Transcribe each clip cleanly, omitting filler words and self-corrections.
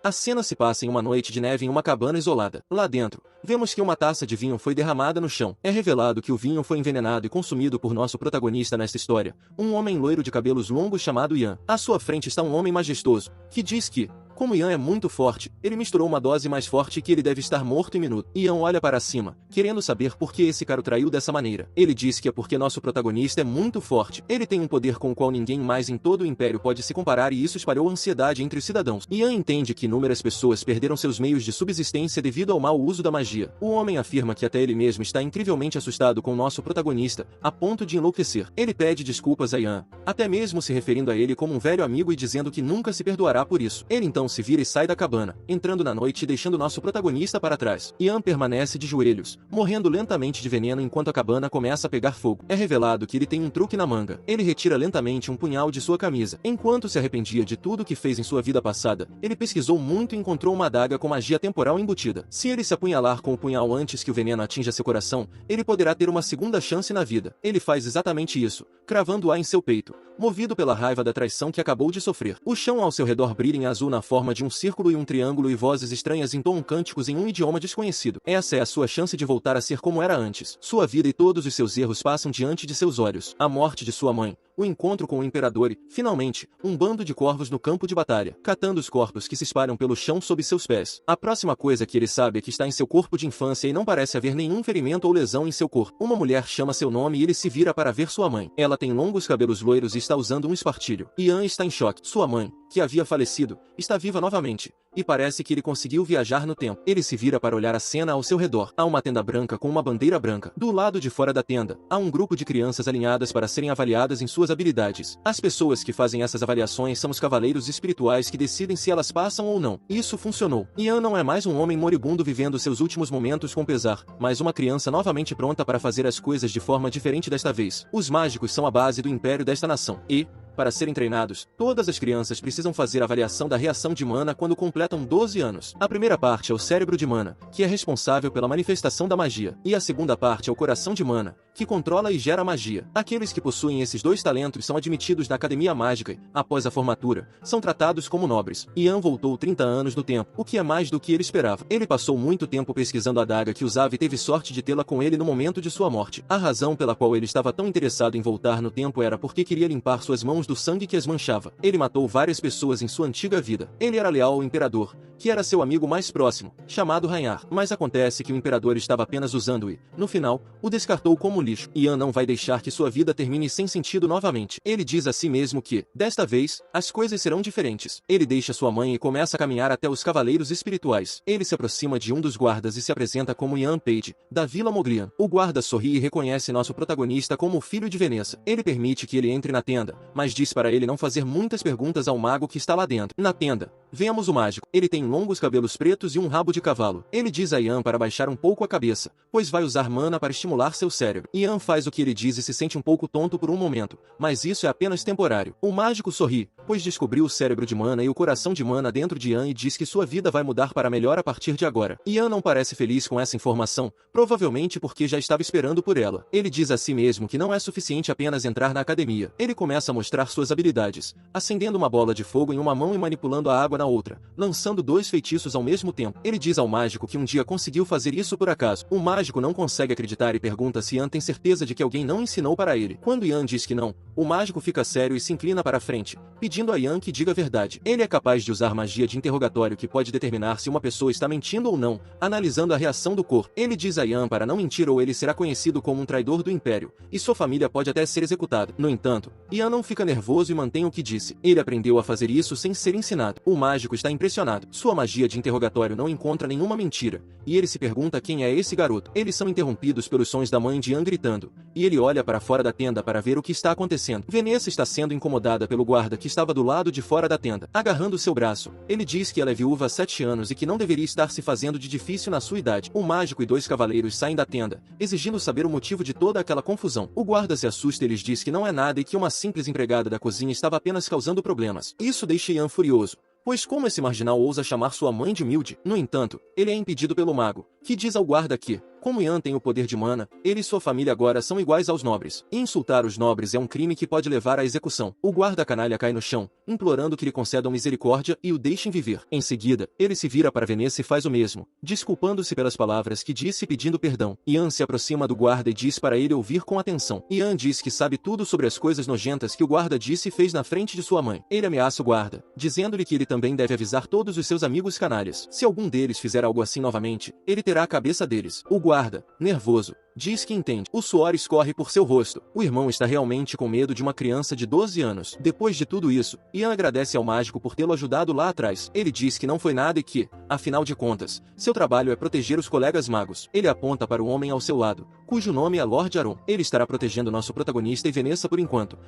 A cena se passa em uma noite de neve em uma cabana isolada. Lá dentro, vemos que uma taça de vinho foi derramada no chão. É revelado que o vinho foi envenenado e consumido por nosso protagonista nesta história, um homem loiro de cabelos longos chamado Ian. À sua frente está um homem majestoso, que diz que, como Ian é muito forte, ele misturou uma dose mais forte que ele deve estar morto em minuto. Ian olha para cima, querendo saber por que esse cara o traiu dessa maneira. Ele diz que é porque nosso protagonista é muito forte. Ele tem um poder com o qual ninguém mais em todo o Império pode se comparar e isso espalhou ansiedade entre os cidadãos. Ian entende que inúmeras pessoas perderam seus meios de subsistência devido ao mau uso da magia. O homem afirma que até ele mesmo está incrivelmente assustado com nosso protagonista, a ponto de enlouquecer. Ele pede desculpas a Ian, até mesmo se referindo a ele como um velho amigo e dizendo que nunca se perdoará por isso. Ele então se vira e sai da cabana, entrando na noite e deixando nosso protagonista para trás. Ian permanece de joelhos, morrendo lentamente de veneno enquanto a cabana começa a pegar fogo. É revelado que ele tem um truque na manga. Ele retira lentamente um punhal de sua camisa. Enquanto se arrependia de tudo que fez em sua vida passada, ele pesquisou muito e encontrou uma adaga com magia temporal embutida. Se ele se apunhalar com o punhal antes que o veneno atinja seu coração, ele poderá ter uma segunda chance na vida. Ele faz exatamente isso, cravando-a em seu peito, movido pela raiva da traição que acabou de sofrer. O chão ao seu redor brilha em azul na forma de um círculo e um triângulo e vozes estranhas entoam cânticos em um idioma desconhecido. Essa é a sua chance de voltar a ser como era antes. Sua vida e todos os seus erros passam diante de seus olhos. A morte de sua mãe, o encontro com o imperador e, finalmente, um bando de corvos no campo de batalha, catando os corpos que se espalham pelo chão sob seus pés. A próxima coisa que ele sabe é que está em seu corpo de infância e não parece haver nenhum ferimento ou lesão em seu corpo. Uma mulher chama seu nome e ele se vira para ver sua mãe. Ela tem longos cabelos loiros e está usando um espartilho. Ian está em choque. Sua mãe, que havia falecido, está viva novamente, e parece que ele conseguiu viajar no tempo. Ele se vira para olhar a cena ao seu redor. Há uma tenda branca com uma bandeira branca. Do lado de fora da tenda, há um grupo de crianças alinhadas para serem avaliadas em suas habilidades. As pessoas que fazem essas avaliações são os cavaleiros espirituais que decidem se elas passam ou não. Isso funcionou. Ian não é mais um homem moribundo vivendo seus últimos momentos com pesar, mas uma criança novamente pronta para fazer as coisas de forma diferente desta vez. Os mágicos são a base do império desta nação, e, para serem treinados, todas as crianças precisam fazer a avaliação da reação de mana quando completam 12 anos. A primeira parte é o cérebro de mana, que é responsável pela manifestação da magia, e a segunda parte é o coração de mana, que controla e gera magia. Aqueles que possuem esses dois talentos são admitidos na Academia Mágica e, após a formatura, são tratados como nobres. Ian voltou 30 anos no tempo, o que é mais do que ele esperava. Ele passou muito tempo pesquisando a adaga que usava e teve sorte de tê-la com ele no momento de sua morte. A razão pela qual ele estava tão interessado em voltar no tempo era porque queria limpar suas mãos do sangue que as manchava. Ele matou várias pessoas em sua antiga vida. Ele era leal ao imperador, que era seu amigo mais próximo, chamado Ragnar. Mas acontece que o imperador estava apenas usando e, no final, o descartou como lixo. Ian não vai deixar que sua vida termine sem sentido novamente. Ele diz a si mesmo que, desta vez, as coisas serão diferentes. Ele deixa sua mãe e começa a caminhar até os cavaleiros espirituais. Ele se aproxima de um dos guardas e se apresenta como Ian Page, da Vila Moglian. O guarda sorri e reconhece nosso protagonista como o filho de Vanessa. Ele permite que ele entre na tenda, mas diz para ele não fazer muitas perguntas ao mago que está lá dentro. Na tenda, vemos o mágico. Ele tem longos cabelos pretos e um rabo de cavalo. Ele diz a Ian para baixar um pouco a cabeça, pois vai usar mana para estimular seu cérebro. Ian faz o que ele diz e se sente um pouco tonto por um momento, mas isso é apenas temporário. O mágico sorri, pois descobriu o cérebro de mana e o coração de mana dentro de Ian e diz que sua vida vai mudar para melhor a partir de agora. Ian não parece feliz com essa informação, provavelmente porque já estava esperando por ela. Ele diz a si mesmo que não é suficiente apenas entrar na academia. Ele começa a mostrar suas habilidades, acendendo uma bola de fogo em uma mão e manipulando a água na outra, lançando dois feitiços ao mesmo tempo. Ele diz ao mágico que um dia conseguiu fazer isso por acaso. O mágico não consegue acreditar e pergunta se Ian tem certeza de que alguém não ensinou para ele. Quando Ian diz que não, o mágico fica sério e se inclina para a frente, pedindo a Ian que diga a verdade. Ele é capaz de usar magia de interrogatório que pode determinar se uma pessoa está mentindo ou não, analisando a reação do corpo. Ele diz a Ian para não mentir ou ele será conhecido como um traidor do Império, e sua família pode até ser executada. No entanto, Ian não fica nervoso e mantém o que disse. Ele aprendeu a fazer isso sem ser ensinado. O mágico está impressionado. Sua magia de interrogatório não encontra nenhuma mentira, e ele se pergunta quem é esse garoto. Eles são interrompidos pelos sons da mãe de Ian gritando, e ele olha para fora da tenda para ver o que está acontecendo. Vanessa está sendo incomodada pelo guarda que estava do lado de fora da tenda, agarrando seu braço. Ele diz que ela é viúva há 7 anos e que não deveria estar se fazendo de difícil na sua idade. O mágico e 2 cavaleiros saem da tenda, exigindo saber o motivo de toda aquela confusão. O guarda se assusta e lhes diz que não é nada e que uma simples empregada da cozinha estava apenas causando problemas. Isso deixa Ian furioso, pois como esse marginal ousa chamar sua mãe de humilde? No entanto, ele é impedido pelo mago, que diz ao guarda que, Como Yan tem o poder de mana, ele e sua família agora são iguais aos nobres. E insultar os nobres é um crime que pode levar à execução. O guarda canalha cai no chão, implorando que lhe concedam misericórdia e o deixem viver. Em seguida, ele se vira para Vanessa e faz o mesmo, desculpando-se pelas palavras que disse e pedindo perdão. Yan se aproxima do guarda e diz para ele ouvir com atenção. Yan diz que sabe tudo sobre as coisas nojentas que o guarda disse e fez na frente de sua mãe. Ele ameaça o guarda, dizendo-lhe que ele também deve avisar todos os seus amigos canalhas. Se algum deles fizer algo assim novamente, ele terá a cabeça deles. O guarda, nervoso, diz que entende. O suor escorre por seu rosto. O irmão está realmente com medo de uma criança de 12 anos. Depois de tudo isso, Yan agradece ao mágico por tê-lo ajudado lá atrás. Ele diz que não foi nada e que, afinal de contas, seu trabalho é proteger os colegas magos. Ele aponta para o homem ao seu lado, cujo nome é Lord Aron. Ele estará protegendo nosso protagonista e Vanessa por enquanto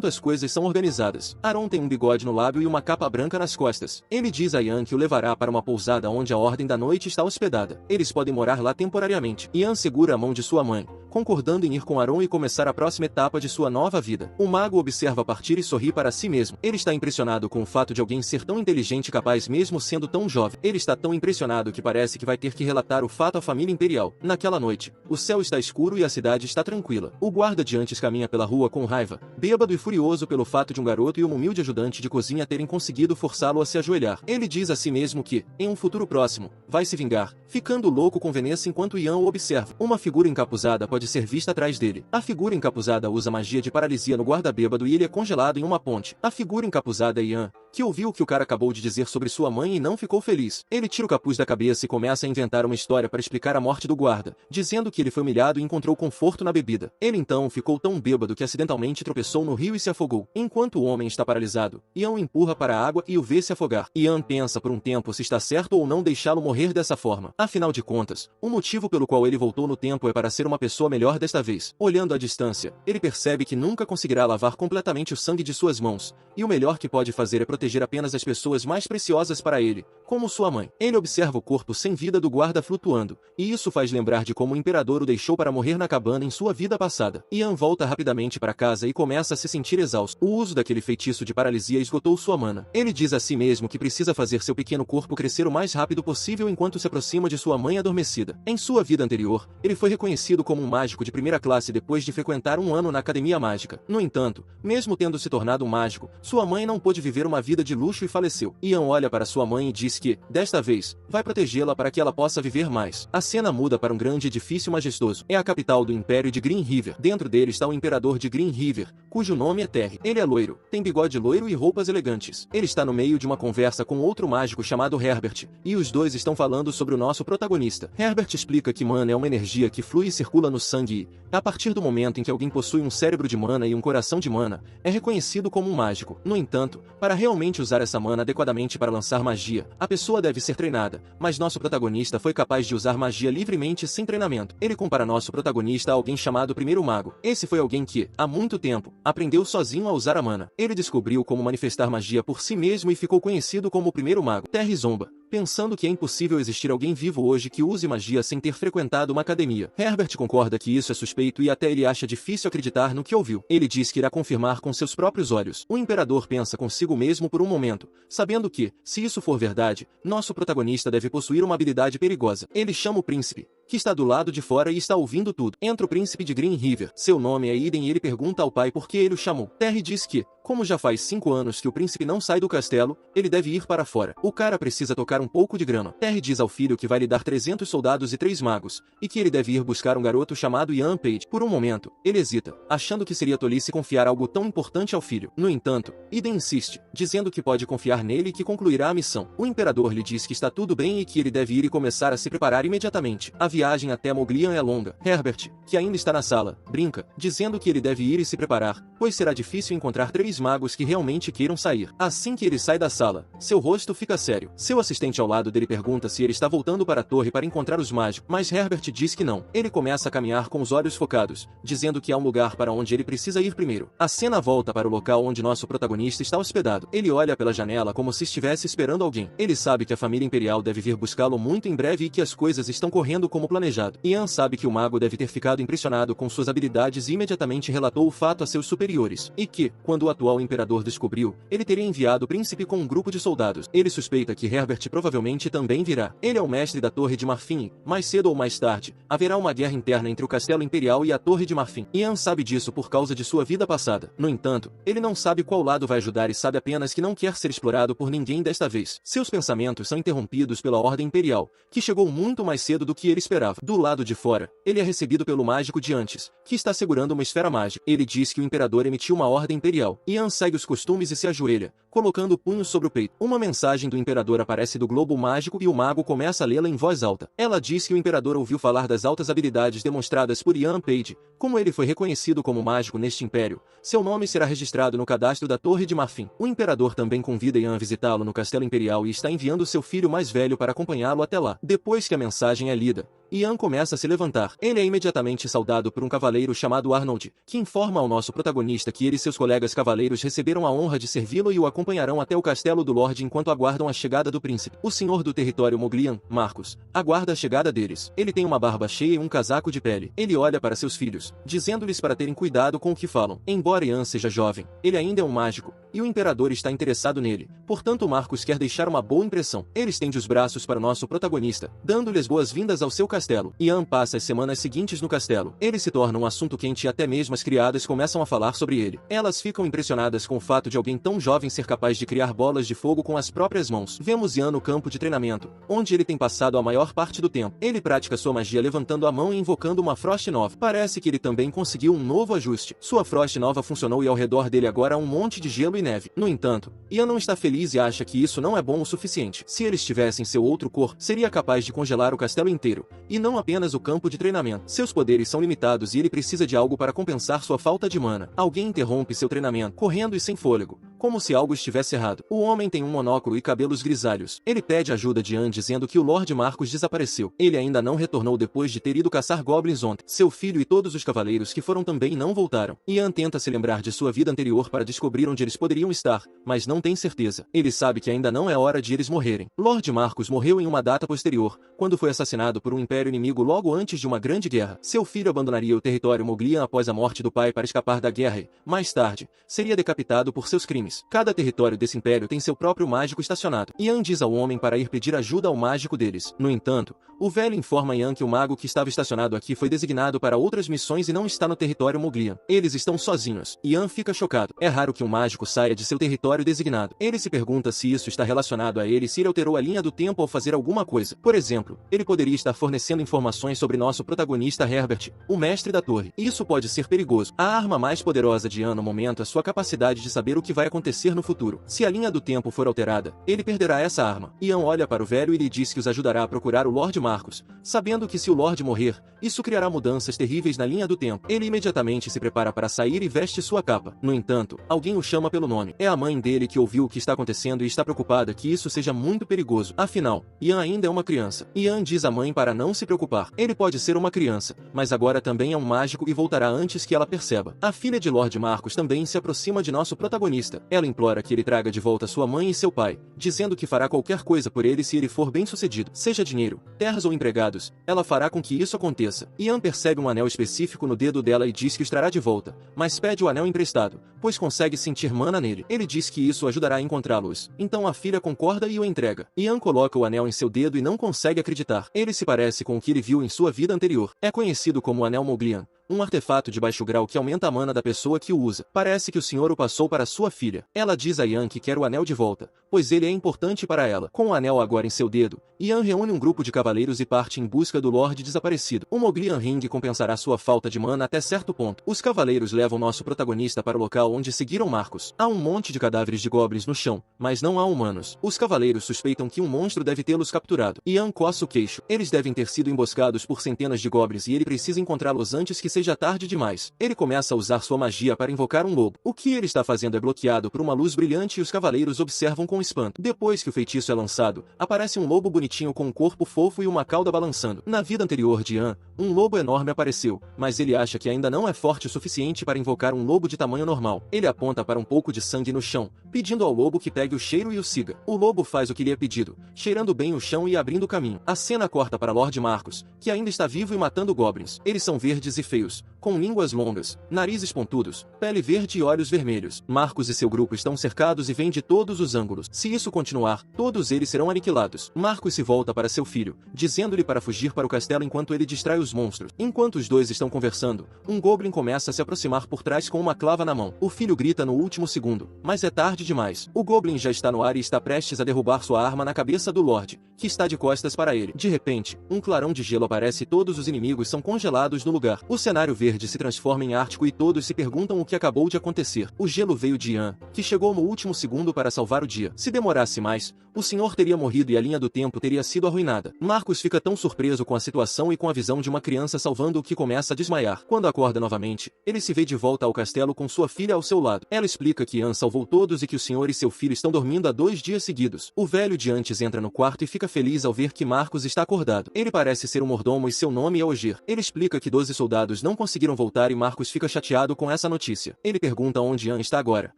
as coisas são organizadas. Aron tem um bigode no lábio e uma capa branca nas costas. Ele diz a Yan que o levará para uma pousada onde a Ordem da Noite está hospedada. Eles podem morar lá temporariamente. Yan segura a mão de sua mãe, concordando em ir com Aron e começar a próxima etapa de sua nova vida. O mago observa partir e sorri para si mesmo. Ele está impressionado com o fato de alguém ser tão inteligente e capaz mesmo sendo tão jovem. Ele está tão impressionado que parece que vai ter que relatar o fato à família imperial. Naquela noite, o céu está escuro e a cidade está tranquila. O guarda de antes caminha pela rua com raiva, bêbado e furioso pelo fato de um garoto e uma humilde ajudante de cozinha terem conseguido forçá-lo a se ajoelhar. Ele diz a si mesmo que, em um futuro próximo, vai se vingar, ficando louco com Vanessa enquanto Yan o observa. Uma figura encapuzada pode ser vista atrás dele. A figura encapuzada usa magia de paralisia no guarda bêbado e ele é congelado em uma ponte. A figura encapuzada é Yan, que ouviu o que o cara acabou de dizer sobre sua mãe e não ficou feliz. Ele tira o capuz da cabeça e começa a inventar uma história para explicar a morte do guarda, dizendo que ele foi humilhado e encontrou conforto na bebida. Ele então ficou tão bêbado que acidentalmente tropeçou no rio e se afogou. Enquanto o homem está paralisado, Yan o empurra para a água e o vê se afogar. Yan pensa por um tempo se está certo ou não deixá-lo morrer dessa forma. Afinal de contas, o motivo pelo qual ele voltou no tempo é para ser uma pessoa melhor desta vez. Olhando à distância, ele percebe que nunca conseguirá lavar completamente o sangue de suas mãos, e o melhor que pode fazer é proteger apenas as pessoas mais preciosas para ele, como sua mãe. Ele observa o corpo sem vida do guarda flutuando, e isso faz lembrar de como o imperador o deixou para morrer na cabana em sua vida passada. Yan volta rapidamente para casa e começa a se sentir exausto. O uso daquele feitiço de paralisia esgotou sua mana. Ele diz a si mesmo que precisa fazer seu pequeno corpo crescer o mais rápido possível enquanto se aproxima de sua mãe adormecida. Em sua vida anterior, ele foi reconhecido como um mágico de primeira classe depois de frequentar um ano na academia mágica. No entanto, mesmo tendo se tornado um mágico, sua mãe não pôde viver uma vida de luxo e faleceu. Yan olha para sua mãe e diz que, desta vez, vai protegê-la para que ela possa viver mais. A cena muda para um grande edifício majestoso. É a capital do Império de Green River. Dentro dele está o imperador de Green River, cujo nome é Terry. Ele é loiro, tem bigode loiro e roupas elegantes. Ele está no meio de uma conversa com outro mágico chamado Herbert, e os dois estão falando sobre o nosso protagonista. Herbert explica que mana é uma energia que flui e circula no sangue e, a partir do momento em que alguém possui um cérebro de mana e um coração de mana, é reconhecido como um mágico. No entanto, para realmente usar essa mana adequadamente para lançar magia, a pessoa deve ser treinada, mas nosso protagonista foi capaz de usar magia livremente sem treinamento. Ele compara nosso protagonista a alguém chamado Primeiro Mago. Esse foi alguém que, há muito tempo, aprendeu sozinho a usar a mana. Ele descobriu como manifestar magia por si mesmo e ficou conhecido como o Primeiro Mago. Terry zomba, pensando que é impossível existir alguém vivo hoje que use magia sem ter frequentado uma academia. Herbert concorda que isso é suspeito e até ele acha difícil acreditar no que ouviu. Ele diz que irá confirmar com seus próprios olhos. O imperador pensa consigo mesmo por um momento, sabendo que, se isso for verdade, nosso protagonista deve possuir uma habilidade perigosa. Ele chama o príncipe, que está do lado de fora e está ouvindo tudo. Entra o príncipe de Green River. Seu nome é Eden e ele pergunta ao pai por que ele o chamou. Terry diz que, como já faz 5 anos que o príncipe não sai do castelo, ele deve ir para fora. O cara precisa tocar um pouco de grama. Terry diz ao filho que vai lhe dar 300 soldados e 3 magos, e que ele deve ir buscar um garoto chamado Ian Page. Por um momento, ele hesita, achando que seria tolice confiar algo tão importante ao filho. No entanto, Eden insiste, dizendo que pode confiar nele e que concluirá a missão. O imperador lhe diz que está tudo bem e que ele deve ir e começar a se preparar imediatamente. A viagem até Moglian é longa. Herbert, que ainda está na sala, brinca, dizendo que ele deve ir e se preparar, pois será difícil encontrar 3 magos que realmente queiram sair. Assim que ele sai da sala, seu rosto fica sério. Seu assistente ao lado dele pergunta se ele está voltando para a torre para encontrar os mágicos, mas Herbert diz que não. Ele começa a caminhar com os olhos focados, dizendo que há um lugar para onde ele precisa ir primeiro. A cena volta para o local onde nosso protagonista está hospedado. Ele olha pela janela como se estivesse esperando alguém. Ele sabe que a família imperial deve vir buscá-lo muito em breve e que as coisas estão correndo como como planejado. Ian sabe que o mago deve ter ficado impressionado com suas habilidades e imediatamente relatou o fato a seus superiores, e que, quando o atual imperador descobriu, ele teria enviado o príncipe com um grupo de soldados. Ele suspeita que Herbert provavelmente também virá. Ele é o mestre da Torre de Marfim e, mais cedo ou mais tarde, haverá uma guerra interna entre o Castelo Imperial e a Torre de Marfim. Ian sabe disso por causa de sua vida passada. No entanto, ele não sabe qual lado vai ajudar e sabe apenas que não quer ser explorado por ninguém desta vez. Seus pensamentos são interrompidos pela Ordem Imperial, que chegou muito mais cedo do que ele esperava. Do lado de fora, ele é recebido pelo mágico de antes, que está segurando uma esfera mágica. Ele diz que o imperador emitiu uma ordem imperial. Ian segue os costumes e se ajoelha, colocando o punho sobre o peito. Uma mensagem do imperador aparece do globo mágico e o mago começa a lê-la em voz alta. Ela diz que o imperador ouviu falar das altas habilidades demonstradas por Ian Page. Como ele foi reconhecido como mágico neste império, seu nome será registrado no cadastro da Torre de Marfim. O imperador também convida Ian a visitá-lo no Castelo Imperial e está enviando seu filho mais velho para acompanhá-lo até lá. Depois que a mensagem é lida, Ian começa a se levantar. Ele é imediatamente saudado por um cavaleiro chamado Arnold, que informa ao nosso protagonista que ele e seus colegas cavaleiros receberam a honra de servi-lo e o acompanharão até o castelo do Lorde enquanto aguardam a chegada do príncipe. O senhor do território Moglian, Marcus, aguarda a chegada deles. Ele tem uma barba cheia e um casaco de pele. Ele olha para seus filhos, dizendo-lhes para terem cuidado com o que falam. Embora Ian seja jovem, ele ainda é um mágico, e o imperador está interessado nele. Portanto, Marcus quer deixar uma boa impressão. Ele estende os braços para o nosso protagonista, dando-lhe as boas-vindas ao seu castelo. Ian passa as semanas seguintes no castelo. Ele se torna um assunto quente e até mesmo as criadas começam a falar sobre ele. Elas ficam impressionadas com o fato de alguém tão jovem ser capaz de criar bolas de fogo com as próprias mãos. Vemos Ian no campo de treinamento, onde ele tem passado a maior parte do tempo. Ele pratica sua magia levantando a mão e invocando uma Frost Nova. Parece que ele também conseguiu um novo ajuste. Sua Frost Nova funcionou e ao redor dele agora há um monte de gelo e neve. No entanto, Ian não está feliz e acha que isso não é bom o suficiente. Se ele estivesse em seu outro corpo, seria capaz de congelar o castelo inteiro, e não apenas o campo de treinamento. Seus poderes são limitados e ele precisa de algo para compensar sua falta de mana. Alguém interrompe seu treinamento, correndo e sem fôlego, como se algo estivesse errado. O homem tem um monóculo e cabelos grisalhos. Ele pede ajuda de Ian dizendo que o Lorde Marcus desapareceu. Ele ainda não retornou depois de ter ido caçar goblins ontem. Seu filho e todos os cavaleiros que foram também não voltaram. Ian tenta se lembrar de sua vida anterior para descobrir onde eles poderiam estar, mas não tem certeza. Ele sabe que ainda não é hora de eles morrerem. Lorde Marcus morreu em uma data posterior, quando foi assassinado por um império inimigo logo antes de uma grande guerra. Seu filho abandonaria o território Moglian após a morte do pai para escapar da guerra e, mais tarde, seria decapitado por seus crimes. Cada território desse império tem seu próprio mágico estacionado. Ian diz ao homem para ir pedir ajuda ao mágico deles. No entanto, o velho informa Ian que o mago que estava estacionado aqui foi designado para outras missões e não está no território Moglian. Eles estão sozinhos. Ian fica chocado. É raro que um mágico saia de seu território designado. Ele se pergunta se isso está relacionado a ele e se ele alterou a linha do tempo ao fazer alguma coisa. Por exemplo, ele poderia estar fornecendo informações sobre nosso protagonista Herbert, o mestre da torre. Isso pode ser perigoso. A arma mais poderosa de Ian no momento é sua capacidade de saber o que vai acontecer no futuro. Se a linha do tempo for alterada, ele perderá essa arma. Ian olha para o velho e lhe diz que os ajudará a procurar o Lorde Marcus, sabendo que se o Lorde morrer, isso criará mudanças terríveis na linha do tempo. Ele imediatamente se prepara para sair e veste sua capa. No entanto, alguém o chama pelo nome. É a mãe dele que ouviu o que está acontecendo e está preocupada que isso seja muito perigoso. Afinal, Ian ainda é uma criança. Ian diz à mãe para não se preocupar. Ele pode ser uma criança, mas agora também é um mágico e voltará antes que ela perceba. A filha de Lorde Marcus também se aproxima de nosso protagonista. Ela implora que ele traga de volta sua mãe e seu pai, dizendo que fará qualquer coisa por ele se ele for bem-sucedido. Seja dinheiro, terras ou empregados, ela fará com que isso aconteça. Ian percebe um anel específico no dedo dela e diz que o trará de volta, mas pede o anel emprestado, pois consegue sentir mana nele. Ele diz que isso ajudará a encontrá-los. Então a filha concorda e o entrega. Ian coloca o anel em seu dedo e não consegue acreditar. Ele se parece com o que ele viu em sua vida anterior. É conhecido como o Anel Moglian, um artefato de baixo grau que aumenta a mana da pessoa que o usa. Parece que o senhor o passou para sua filha. Ela diz a Ian que quer o anel de volta, pois ele é importante para ela. Com o anel agora em seu dedo, Ian reúne um grupo de cavaleiros e parte em busca do Lorde desaparecido. O Moglian Ring compensará sua falta de mana até certo ponto. Os cavaleiros levam nosso protagonista para o local onde seguiram Marcus. Há um monte de cadáveres de goblins no chão, mas não há humanos. Os cavaleiros suspeitam que um monstro deve tê-los capturado. Ian coça o queixo. Eles devem ter sido emboscados por centenas de goblins e ele precisa encontrá-los antes que seja tarde demais. Ele começa a usar sua magia para invocar um lobo. O que ele está fazendo é bloqueado por uma luz brilhante e os cavaleiros observam com espanto. Depois que o feitiço é lançado, aparece um lobo bonitinho com um corpo fofo e uma cauda balançando. Na vida anterior de Ian, um lobo enorme apareceu, mas ele acha que ainda não é forte o suficiente para invocar um lobo de tamanho normal. Ele aponta para um pouco de sangue no chão, pedindo ao lobo que pegue o cheiro e o siga. O lobo faz o que lhe é pedido, cheirando bem o chão e abrindo o caminho. A cena corta para Lord Marcus, que ainda está vivo e matando goblins. Eles são verdes e feios, com línguas longas, narizes pontudos, pele verde e olhos vermelhos. Marcus e seu grupo estão cercados e vêm de todos os ângulos. Se isso continuar, todos eles serão aniquilados. Marcus se volta para seu filho, dizendo-lhe para fugir para o castelo enquanto ele distrai os monstros. Enquanto os dois estão conversando, um goblin começa a se aproximar por trás com uma clava na mão. O filho grita no último segundo, mas é tarde demais. O goblin já está no ar e está prestes a derrubar sua arma na cabeça do Lorde, que está de costas para ele. De repente, um clarão de gelo aparece e todos os inimigos são congelados no lugar. O cenário verde se transforma em ártico e todos se perguntam o que acabou de acontecer. O gelo veio de Ian, que chegou no último segundo para salvar o dia. Se demorasse mais, o senhor teria morrido e a linha do tempo teria sido arruinada. Marcus fica tão surpreso com a situação e com a visão de uma criança salvando-o que começa a desmaiar. Quando acorda novamente, ele se vê de volta ao castelo com sua filha ao seu lado. Ela explica que Ian salvou todos e que o senhor e seu filho estão dormindo há 2 dias seguidos. O velho de antes entra no quarto e fica feliz ao ver que Marcus está acordado. Ele parece ser um mordomo e seu nome é Ogier. Ele explica que 12 soldados não conseguiram voltar e Marcus fica chateado com essa notícia. Ele pergunta onde Ian está agora,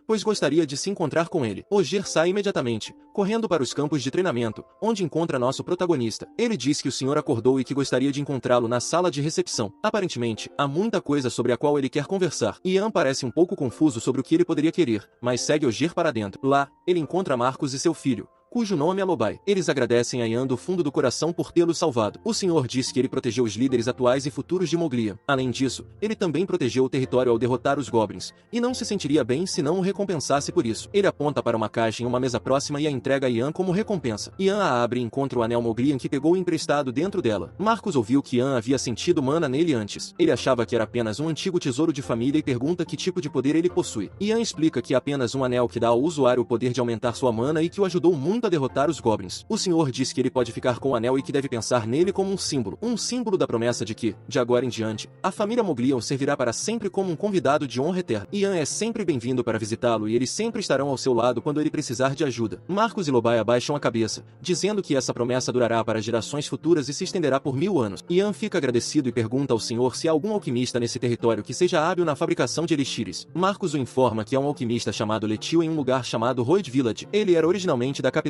pois gostaria de se encontrar com ele. Ogier sai imediatamente, correndo para os campos de treinamento, onde encontra nosso protagonista. Ele diz que o senhor acordou e que gostaria de encontrá-lo na sala de recepção. Aparentemente, há muita coisa sobre a qual ele quer conversar. Ian parece um pouco confuso sobre o que ele poderia querer, mas segue Ogier para dentro. Lá, ele encontra Marcus e seu filho, cujo nome é Lobai. Eles agradecem a Ian do fundo do coração por tê-lo salvado. O senhor diz que ele protegeu os líderes atuais e futuros de Moglia. Além disso, ele também protegeu o território ao derrotar os goblins, e não se sentiria bem se não o recompensasse por isso. Ele aponta para uma caixa em uma mesa próxima e a entrega a Ian como recompensa. Ian a abre e encontra o anel Moglian que pegou emprestado dentro dela. Marcus ouviu que Ian havia sentido mana nele antes. Ele achava que era apenas um antigo tesouro de família e pergunta que tipo de poder ele possui. Ian explica que é apenas um anel que dá ao usuário o poder de aumentar sua mana e que o ajudou muito a derrotar os goblins. O senhor diz que ele pode ficar com o anel e que deve pensar nele como um símbolo da promessa de que, de agora em diante, a família Moglian o servirá para sempre como um convidado de honra eterna. Ian é sempre bem-vindo para visitá-lo e eles sempre estarão ao seu lado quando ele precisar de ajuda. Marcus e Lobai abaixam a cabeça, dizendo que essa promessa durará para gerações futuras e se estenderá por 1000 anos. Ian fica agradecido e pergunta ao senhor se há algum alquimista nesse território que seja hábil na fabricação de elixires. Marcus o informa que há um alquimista chamado Letio em um lugar chamado Royd Village. Ele era originalmente da capital,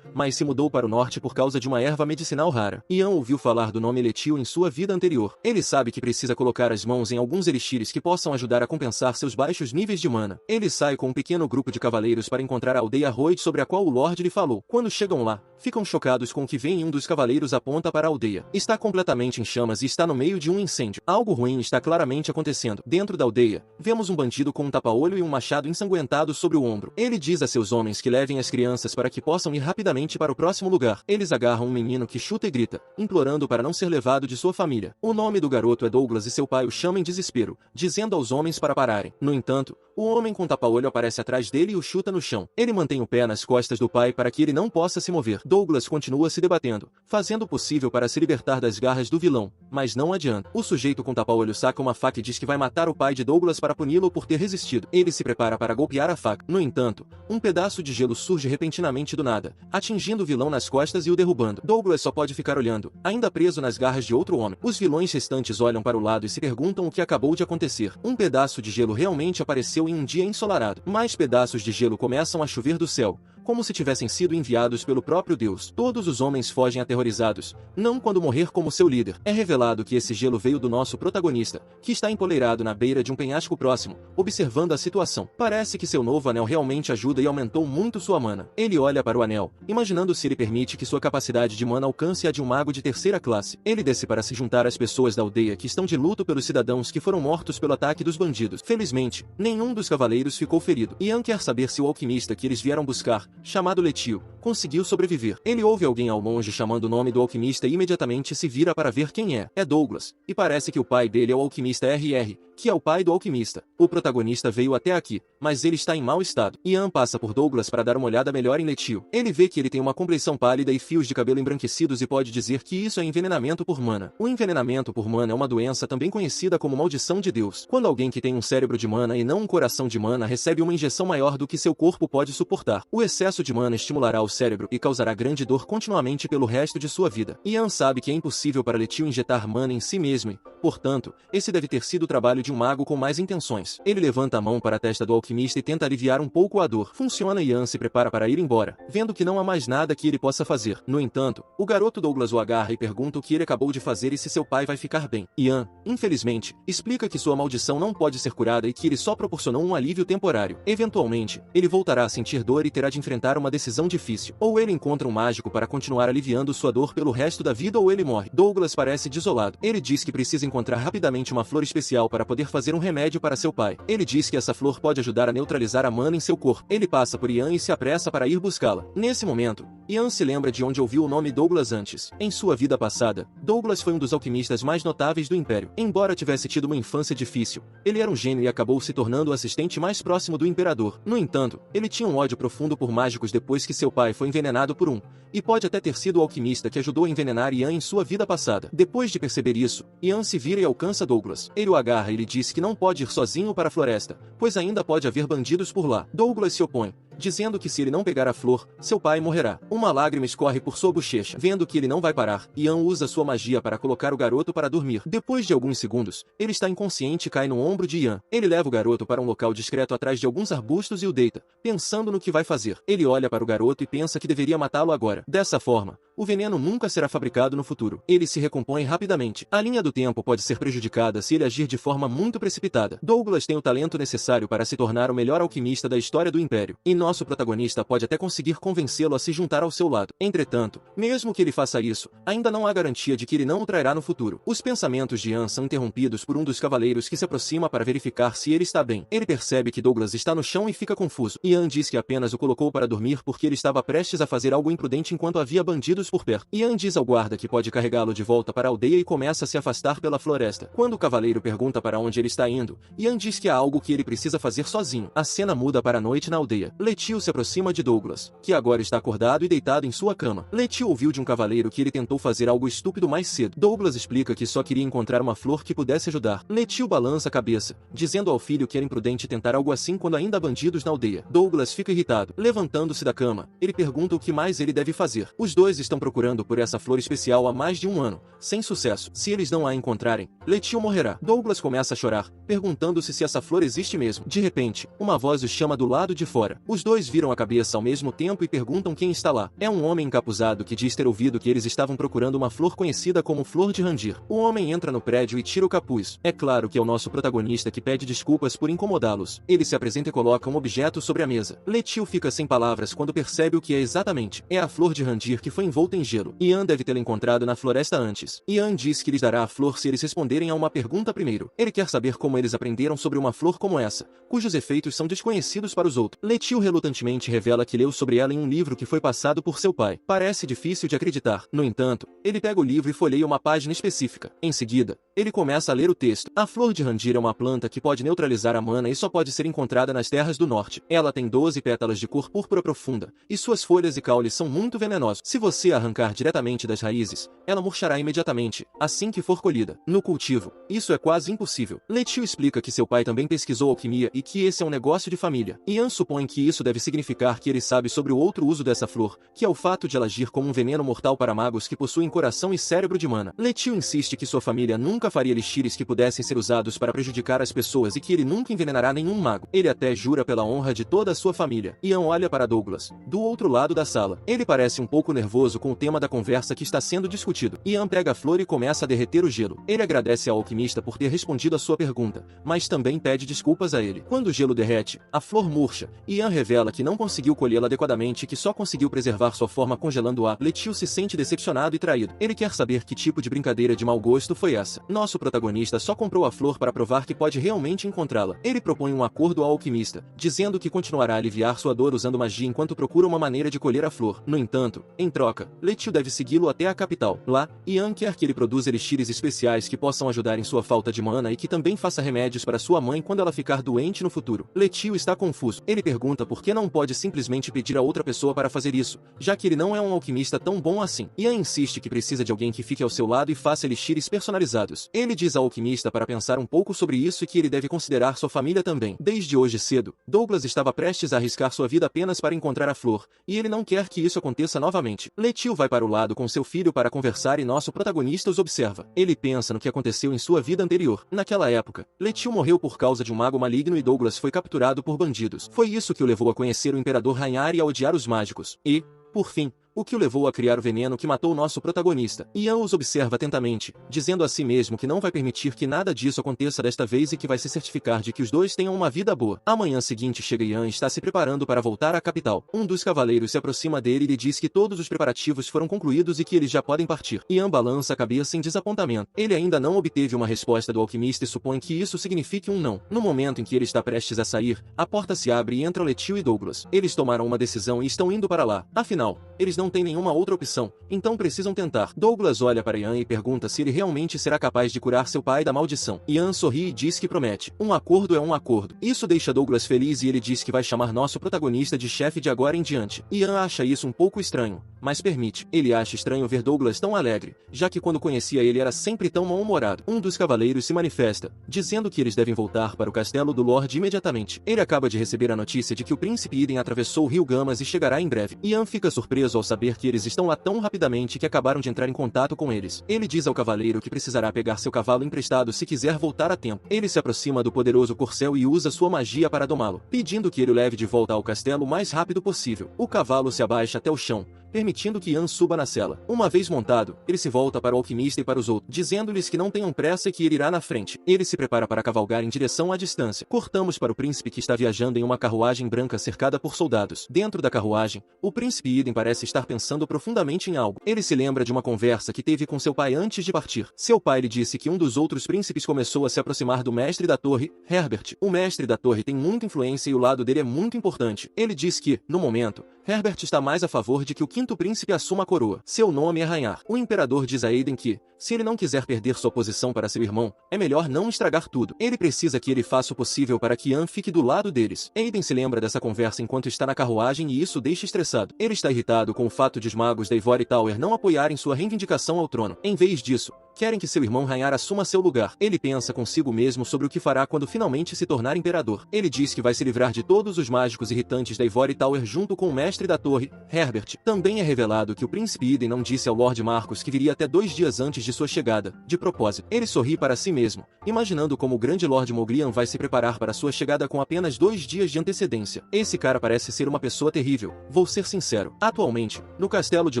mas se mudou para o norte por causa de uma erva medicinal rara. Ian ouviu falar do nome Letio em sua vida anterior. Ele sabe que precisa colocar as mãos em alguns elixires que possam ajudar a compensar seus baixos níveis de mana. Ele sai com um pequeno grupo de cavaleiros para encontrar a aldeia Royd sobre a qual o Lorde lhe falou. Quando chegam lá, ficam chocados com o que vem e um dos cavaleiros aponta para a aldeia. Está completamente em chamas e está no meio de um incêndio. Algo ruim está claramente acontecendo. Dentro da aldeia, vemos um bandido com um tapa-olho e um machado ensanguentado sobre o ombro. Ele diz a seus homens que levem as crianças para que possam ir rapidamente para o próximo lugar. Eles agarram um menino que chuta e grita, implorando para não ser levado de sua família. O nome do garoto é Douglas e seu pai o chama em desespero, dizendo aos homens para pararem. No entanto, o homem com tapa-olho aparece atrás dele e o chuta no chão. Ele mantém o pé nas costas do pai para que ele não possa se mover. Douglas continua se debatendo, fazendo o possível para se libertar das garras do vilão, mas não adianta. O sujeito com tapa-olho saca uma faca e diz que vai matar o pai de Douglas para puni-lo por ter resistido. Ele se prepara para golpear a faca. No entanto, um pedaço de gelo surge repentinamente do nada, atingindo o vilão nas costas e o derrubando. Douglas só pode ficar olhando, ainda preso nas garras de outro homem. Os vilões restantes olham para o lado e se perguntam o que acabou de acontecer. Um pedaço de gelo realmente apareceu em um dia ensolarado. Mais pedaços de gelo começam a chover do céu, como se tivessem sido enviados pelo próprio Deus. Todos os homens fogem aterrorizados, não quando morrer como seu líder. É revelado que esse gelo veio do nosso protagonista, que está empoleirado na beira de um penhasco próximo, observando a situação. Parece que seu novo anel realmente ajuda e aumentou muito sua mana. Ele olha para o anel, imaginando se ele permite que sua capacidade de mana alcance a de um mago de 3ª classe. Ele desce para se juntar às pessoas da aldeia que estão de luto pelos cidadãos que foram mortos pelo ataque dos bandidos. Felizmente, nenhum dos cavaleiros ficou ferido. Ian quer saber se o alquimista que eles vieram buscar, chamado Letio, conseguiu sobreviver. Ele ouve alguém ao longe chamando o nome do alquimista e imediatamente se vira para ver quem é. É Douglas, e parece que o pai dele é o alquimista RR, que é o pai do alquimista. O protagonista veio até aqui, mas ele está em mau estado. Ian passa por Douglas para dar uma olhada melhor em Letio. Ele vê que ele tem uma complexão pálida e fios de cabelo embranquecidos e pode dizer que isso é envenenamento por mana. O envenenamento por mana é uma doença também conhecida como maldição de Deus. Quando alguém que tem um cérebro de mana e não um coração de mana recebe uma injeção maior do que seu corpo pode suportar, o excesso excesso de mana estimulará o cérebro e causará grande dor continuamente pelo resto de sua vida. Ian sabe que é impossível para Letio injetar mana em si mesmo e, portanto, esse deve ter sido o trabalho de um mago com mais intenções. Ele levanta a mão para a testa do alquimista e tenta aliviar um pouco a dor. Funciona e Ian se prepara para ir embora, vendo que não há mais nada que ele possa fazer. No entanto, o garoto Douglas o agarra e pergunta o que ele acabou de fazer e se seu pai vai ficar bem. Ian, infelizmente, explica que sua maldição não pode ser curada e que ele só proporcionou um alívio temporário. Eventualmente, ele voltará a sentir dor e terá de enfrentar uma decisão difícil. Ou ele encontra um mágico para continuar aliviando sua dor pelo resto da vida ou ele morre. Douglas parece desolado. Ele diz que precisa encontrar rapidamente uma flor especial para poder fazer um remédio para seu pai. Ele diz que essa flor pode ajudar a neutralizar a mana em seu corpo. Ele passa por Ian e se apressa para ir buscá-la. Nesse momento, Ian se lembra de onde ouviu o nome Douglas antes. Em sua vida passada, Douglas foi um dos alquimistas mais notáveis do Império. Embora tivesse tido uma infância difícil, ele era um gênio e acabou se tornando o assistente mais próximo do Imperador. No entanto, ele tinha um ódio profundo por mágicos depois que seu pai foi envenenado por um, e pode até ter sido o alquimista que ajudou a envenenar Ian em sua vida passada. Depois de perceber isso, Ian se vira e alcança Douglas. Ele o agarra e lhe diz que não pode ir sozinho para a floresta, pois ainda pode haver bandidos por lá. Douglas se opõe, dizendo que se ele não pegar a flor, seu pai morrerá. Uma lágrima escorre por sua bochecha. Vendo que ele não vai parar, Ian usa sua magia para colocar o garoto para dormir. Depois de alguns segundos, ele está inconsciente e cai no ombro de Ian. Ele leva o garoto para um local discreto atrás de alguns arbustos e o deita, pensando no que vai fazer. Ele olha para o garoto e pensa que deveria matá-lo agora. Dessa forma, o veneno nunca será fabricado no futuro. Ele se recompõe rapidamente. A linha do tempo pode ser prejudicada se ele agir de forma muito precipitada. Douglas tem o talento necessário para se tornar o melhor alquimista da história do Império, e nosso protagonista pode até conseguir convencê-lo a se juntar ao seu lado. Entretanto, mesmo que ele faça isso, ainda não há garantia de que ele não o trairá no futuro. Os pensamentos de Ian são interrompidos por um dos cavaleiros que se aproxima para verificar se ele está bem. Ele percebe que Douglas está no chão e fica confuso. Ian diz que apenas o colocou para dormir porque ele estava prestes a fazer algo imprudente enquanto havia bandidos por perto. Ian diz ao guarda que pode carregá-lo de volta para a aldeia e começa a se afastar pela floresta. Quando o cavaleiro pergunta para onde ele está indo, Ian diz que há algo que ele precisa fazer sozinho. A cena muda para a noite na aldeia. Letio se aproxima de Douglas, que agora está acordado e deitado em sua cama. Letio ouviu de um cavaleiro que ele tentou fazer algo estúpido mais cedo. Douglas explica que só queria encontrar uma flor que pudesse ajudar. Letio balança a cabeça, dizendo ao filho que era imprudente tentar algo assim quando ainda há bandidos na aldeia. Douglas fica irritado. Levantando-se da cama, ele pergunta o que mais ele deve fazer. Os dois estão procurando por essa flor especial há mais de um ano, sem sucesso. Se eles não a encontrarem, Letio morrerá. Douglas começa a chorar, perguntando-se se essa flor existe mesmo. De repente, uma voz os chama do lado de fora. Os dois viram a cabeça ao mesmo tempo e perguntam quem está lá. É um homem encapuzado que diz ter ouvido que eles estavam procurando uma flor conhecida como Flor de Randir. O homem entra no prédio e tira o capuz. É claro que é o nosso protagonista que pede desculpas por incomodá-los. Ele se apresenta e coloca um objeto sobre a mesa. Letio fica sem palavras quando percebe o que é exatamente. É a Flor de Randir que foi envolta em gelo. Ian deve tê-la encontrado na floresta antes. Ian diz que lhes dará a flor se eles responderem a uma pergunta primeiro. Ele quer saber como eles aprenderam sobre uma flor como essa, cujos efeitos são desconhecidos para os outros. Letio relutantemente revela que leu sobre ela em um livro que foi passado por seu pai. Parece difícil de acreditar. No entanto, ele pega o livro e folheia uma página específica. Em seguida, ele começa a ler o texto. A Flor de Randir é uma planta que pode neutralizar a mana e só pode ser encontrada nas terras do norte. Ela tem 12 pétalas de cor púrpura profunda, e suas folhas e caules são muito venenosos. Se você arrancar diretamente das raízes, ela murchará imediatamente, assim que for colhida. No cultivo, isso é quase impossível. Letio explica que seu pai também pesquisou alquimia e que esse é um negócio de família. Ian supõe que isso deve significar que ele sabe sobre o outro uso dessa flor, que é o fato de ela agir como um veneno mortal para magos que possuem coração e cérebro de mana. Letio insiste que sua família nunca faria elixires que pudessem ser usados para prejudicar as pessoas e que ele nunca envenenará nenhum mago. Ele até jura pela honra de toda a sua família. Ian olha para Douglas, do outro lado da sala. Ele parece um pouco nervoso com o tema da conversa que está sendo discutido. Ian pega a flor e começa a derreter o gelo. Ele agradece ao alquimista por ter respondido a sua pergunta, mas também pede desculpas a ele. Quando o gelo derrete, a flor murcha. Ian revela que não conseguiu colhê-la adequadamente e que só conseguiu preservar sua forma congelando-a. Letio se sente decepcionado e traído. Ele quer saber que tipo de brincadeira de mau gosto foi essa. Nosso protagonista só comprou a flor para provar que pode realmente encontrá-la. Ele propõe um acordo ao alquimista, dizendo que continuará a aliviar sua dor usando magia enquanto procura uma maneira de colher a flor. No entanto, em troca, Letio deve segui-lo até a capital. Lá, Ian quer que ele produza elixires especiais que possam ajudar em sua falta de mana e que também faça remédios para sua mãe quando ela ficar doente no futuro. Letio está confuso. Ele pergunta por que não pode simplesmente pedir a outra pessoa para fazer isso, já que ele não é um alquimista tão bom assim. Ian insiste que precisa de alguém que fique ao seu lado e faça elixires personalizados. Ele diz ao alquimista para pensar um pouco sobre isso e que ele deve considerar sua família também. Desde hoje cedo, Douglas estava prestes a arriscar sua vida apenas para encontrar a flor, e ele não quer que isso aconteça novamente. Letio vai para o lado com seu filho para conversar e nosso protagonista os observa. Ele pensa no que aconteceu em sua vida anterior. Naquela época, Letio morreu por causa de um mago maligno e Douglas foi capturado por bandidos. Foi isso que o levou a conhecer o Imperador Rhaenyra e a odiar os mágicos. E, por fim, o que o levou a criar o veneno que matou nosso protagonista. Ian os observa atentamente, dizendo a si mesmo que não vai permitir que nada disso aconteça desta vez e que vai se certificar de que os dois tenham uma vida boa. A manhã seguinte chega Ian e está se preparando para voltar à capital. Um dos cavaleiros se aproxima dele e lhe diz que todos os preparativos foram concluídos e que eles já podem partir. Ian balança a cabeça em desapontamento. Ele ainda não obteve uma resposta do alquimista e supõe que isso signifique um não. No momento em que ele está prestes a sair, a porta se abre e entram Letio e Douglas. Eles tomaram uma decisão e estão indo para lá. Afinal, eles não têm nenhuma outra opção, então precisam tentar. Douglas olha para Ian e pergunta se ele realmente será capaz de curar seu pai da maldição. Ian sorri e diz que promete. Um acordo é um acordo. Isso deixa Douglas feliz e ele diz que vai chamar nosso protagonista de chefe de agora em diante. Ian acha isso um pouco estranho, mas permite. Ele acha estranho ver Douglas tão alegre, já que quando conhecia ele era sempre tão mal-humorado. Um dos cavaleiros se manifesta, dizendo que eles devem voltar para o castelo do Lorde imediatamente. Ele acaba de receber a notícia de que o príncipe Iden atravessou o rio Gamas e chegará em breve. Ian fica surpreso ao saber que eles estão lá tão rapidamente que acabaram de entrar em contato com eles. Ele diz ao cavaleiro que precisará pegar seu cavalo emprestado se quiser voltar a tempo. Ele se aproxima do poderoso corcel e usa sua magia para domá-lo, pedindo que ele o leve de volta ao castelo o mais rápido possível. O cavalo se abaixa até o chão, permitindo que Ian suba na sela. Uma vez montado, ele se volta para o alquimista e para os outros, dizendo-lhes que não tenham pressa e que ele irá na frente. Ele se prepara para cavalgar em direção à distância. Cortamos para o príncipe que está viajando em uma carruagem branca cercada por soldados. Dentro da carruagem, o príncipe Iden parece estar pensando profundamente em algo. Ele se lembra de uma conversa que teve com seu pai antes de partir. Seu pai lhe disse que um dos outros príncipes começou a se aproximar do mestre da torre, Herbert. O mestre da torre tem muita influência e o lado dele é muito importante. Ele diz que, no momento, Herbert está mais a favor de que o quinto príncipe assuma a coroa. Seu nome é Rhaenyra. O imperador diz a Aiden que, se ele não quiser perder sua posição para seu irmão, é melhor não estragar tudo. Ele precisa que ele faça o possível para que Ian fique do lado deles. Aiden se lembra dessa conversa enquanto está na carruagem e isso deixa estressado. Ele está irritado com o fato de os magos da Ivory Tower não apoiarem sua reivindicação ao trono. Em vez disso, querem que seu irmão Rhaenyra assuma seu lugar. Ele pensa consigo mesmo sobre o que fará quando finalmente se tornar imperador. Ele diz que vai se livrar de todos os mágicos irritantes da Ivory Tower junto com o mestre da torre, Herbert. Também é revelado que o príncipe Iden não disse ao Lord Marcos que viria até 2 dias antes de sua chegada. De propósito, ele sorri para si mesmo, imaginando como o grande Lord Moglian vai se preparar para sua chegada com apenas 2 dias de antecedência. Esse cara parece ser uma pessoa terrível, vou ser sincero. Atualmente, no castelo de